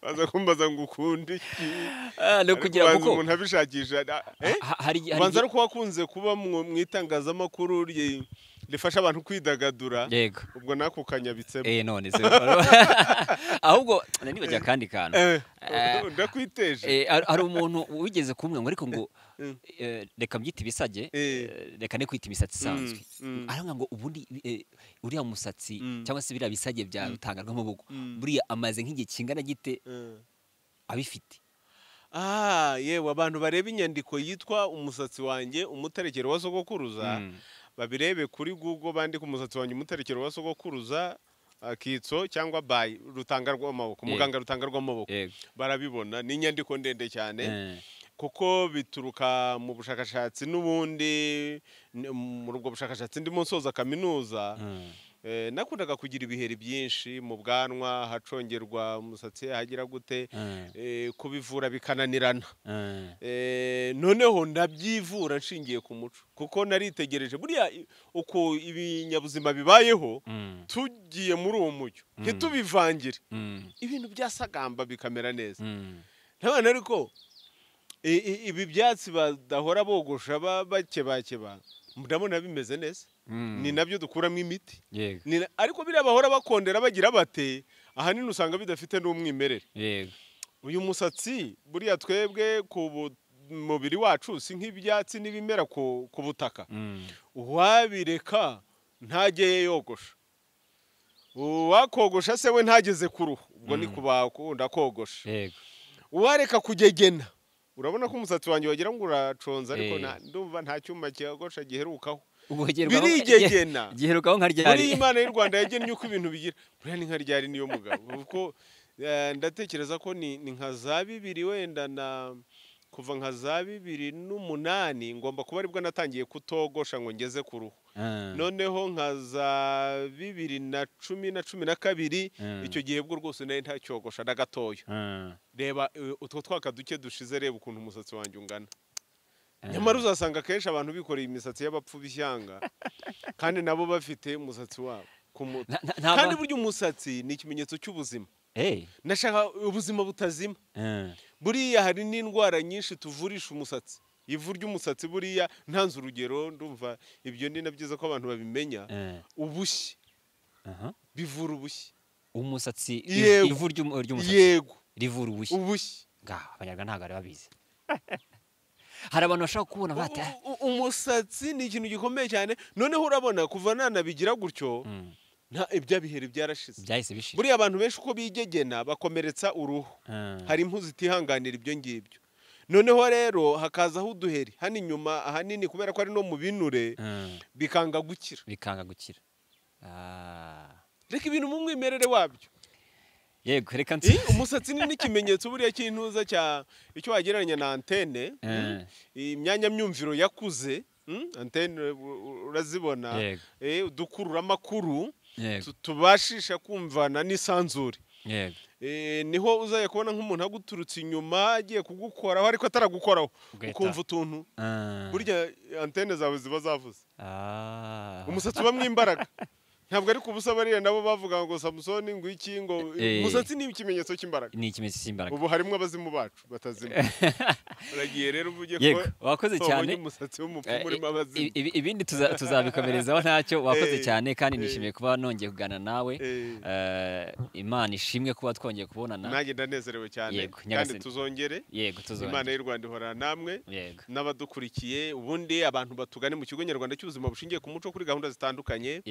baza kumbaza ngo ukunda iki. No kugira ngo umuntu abishakisha. Banza ari ko wakunze kuba mu itangazamakuru rifasha abantu kwidagadura. Yego, ubwo nako kanyabitsemo. None se ahubwo nanibaje kandi kantu. Ndakwiteje. Hari umuntu wigeze kumwe ngo ariko ngo reka mbyita ibisage, reka ne kwita imisatsi isanzwe. Aranga ngo ubundi uriya musatsi cyangwa se biriya bisage bya Rutanga rw'amaboko buriya amaze nk'igihe kingana gite abifite? Yewe, abantu bareba inyandiko yitwa Umusatsi wanjye umuterekero wa sogokuruza, babirebe kuri Google, bandika Umusatsi wanjye umuterekero wa sogokuruza Kitso cyangwa by Rutanga rw'amaboko, muganga Rutanga rw'amaboko, barabibona. Ni inyandiko ndende cyane kuko bituruka mu bushakashatsi, n'ubundi muri ubwo bushakashatsi ndimo nsoza kaminuza. Nakundaga kugira ibiheri byinshi mu bwanwa, hacongerwa umusatsi, hagira gute, kubivura bikananirana. Noneho ndabyivura nshingiye ku muco, kuko naritegereje buriya uko ibinyabuzima bibayeho, tugiye muri uwo mucyo ntitubivangire, ibintu byasagamba bikamera neza. Ntabana ariko ibi byatsi badahora bogosha bakebakeba, ndabona bimeze neza. Ni nabyo dukuramo imiti. Ariko biriya bahora bakondera bagira bate, ahanini usanga bidafite n'umwimerere. Uyu musatsi buriya twebwe ku mubiri wacu si nk'ibyatsi n'ibimera ku butaka. Wabireka ntajye yogosha, wakogosha se we ntageze ku ruhu, ubwo ni kubakunda kogosha. Wareka kugegena, urabona ko umusatsi wanjye wagira ngo uraconza, ariko ndumva nta cyuma kiyogosha giherukaho. Birigegena giherukaho nka ryari. Muri Imana y'u Rwanda yagennye uko ibintu bigira, buriya ni nka ryari niyo mugabo. Kuko ndatekereza ko ni nka za 2000, wenda na kuva nka za 2008 ngomba kuba aribwo natangiye kutogosha ngo ngeze ku ruhu. Noneho nka za 2010 na 12 icyo gihe bwo rwose nari nta cyogosha na gatoya. Reba utwo twaka duke dushize, reba ukuntu umusatsi wanjye ungana. Nyamara uzasanga kenshi abantu bikoreye imisatsi y'abapfu bishyanga, kandi nabo bafite umusatsi wabo ku mutwe. Kandi burya umusatsi ni ikimenyetso cy'ubuzima. Nashaka ubuzima butazima. Buriya hari n'indwara nyinshi tuvurisha umusatsi. Ivu ry'umusatsi buriya ntanze urugero, ndumva ibyo ni nabyiza ko abantu babimenya. Ubushye bivura ubushye. Umusatsi, ivu ry'umusatsi. Yego, rivura ubushye. Ubushye abanyarwanda ntabwo ari babizi. Hari abantu bashaka kubona bati umusatsi ni ikintu gikomeye cyane. Noneho urabona kuva nanabigira gutyo, nta ibya biheri byarashize, byahise bishira. Buriya abantu benshi uko bigegena bakomeretsa uruhu, hari impu zitihanganira ibyo ngibyo. Noneho rero hakazaho uduheri hano inyuma, ahanini kubera ko ari no mu binure, bikanga gukira. Reka ibintu mu mwimerere wabyo. yego reka umusatsi ni n'ikimenyetso buriya cy'intuza cya icyo wagereranya na antene imyanya myumviro yakuze antene urazibona udukurura amakuru tubashisha kumvana n'isanzure yego niho uzajya kubona nk'umuntu aguturutse inyuma agiye kugukoraho ariko ataragukoraho ukumva utuntu burya antene zawe ziba zavuze umusatsi ubamwo imbaraga ntabwo ari kubusa bariya nabo bavuga ngo Samusoni ngo iki ngo umusatsi ni ikimenyetso cy'imbaraga ni ikimenyetso cy'imbaraga ubu harimo abazimu bacu batazima uragiye rero uvuge ko wakoze cyane umusatsi w'umupfumu urimo abazimu ibindi tuzabikomerezaho ntacyo wakoze cyane kandi nishimiye kuba nongeye kugana nawe Imana ishimwe kuba twongeye kubonana nanjye ndanezerewe cyane kandi tuzongere Imana y'u Rwanda ihora namwe n'abadukurikiye ubundi abantu batugane mu kigo nyarwanda cy'ubuzima bushingiye ku muco kuri gahunda zitandukanye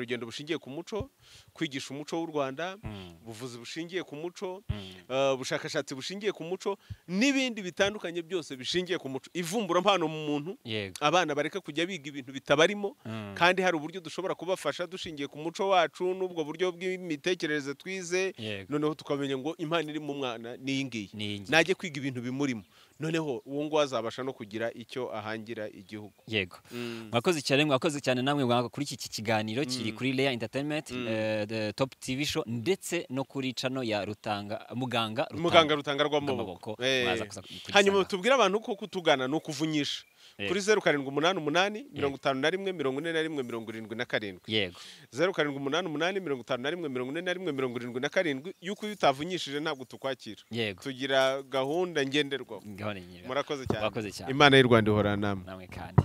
urugendo bushingiye ku muco kwigisha umuco w'u Rwanda buvuzi bushingiye ku muco ubushakashatsi bushingiye ku muco n'ibindi bitandukanye byose bishingiye ku muco ivumbura mpano mu muntu abana bareka kujya biga ibintu bitabarimo kandi hari uburyo dushobora kubafasha dushingiye ku muco wacu n'ubwo buryo bw'imitekerereze twize noneho tukamenya ngo impano iri mu mwana ni iyi ngiyi najye kwiga ibintu bimurimo noneho uwo ngo azabasha no kugira icyo ahangira igihugu yego mwakoze cyane namwe kuri iki kiganiro kiri kuri Leya Entertainment the Top TV show ndetse no kuri channel ya Muganga Rutanga rw'amaboko hanyuma tubwira abantu ko kutugana no kuvunyisha kuri 0788 51 41 47 yego 0788 51 41 47 yuko utavunyishije ntabwo tukwakira tugira gahunda ngenderwaho murakoze cyane Imana y'u Rwanda ihora namwe kandi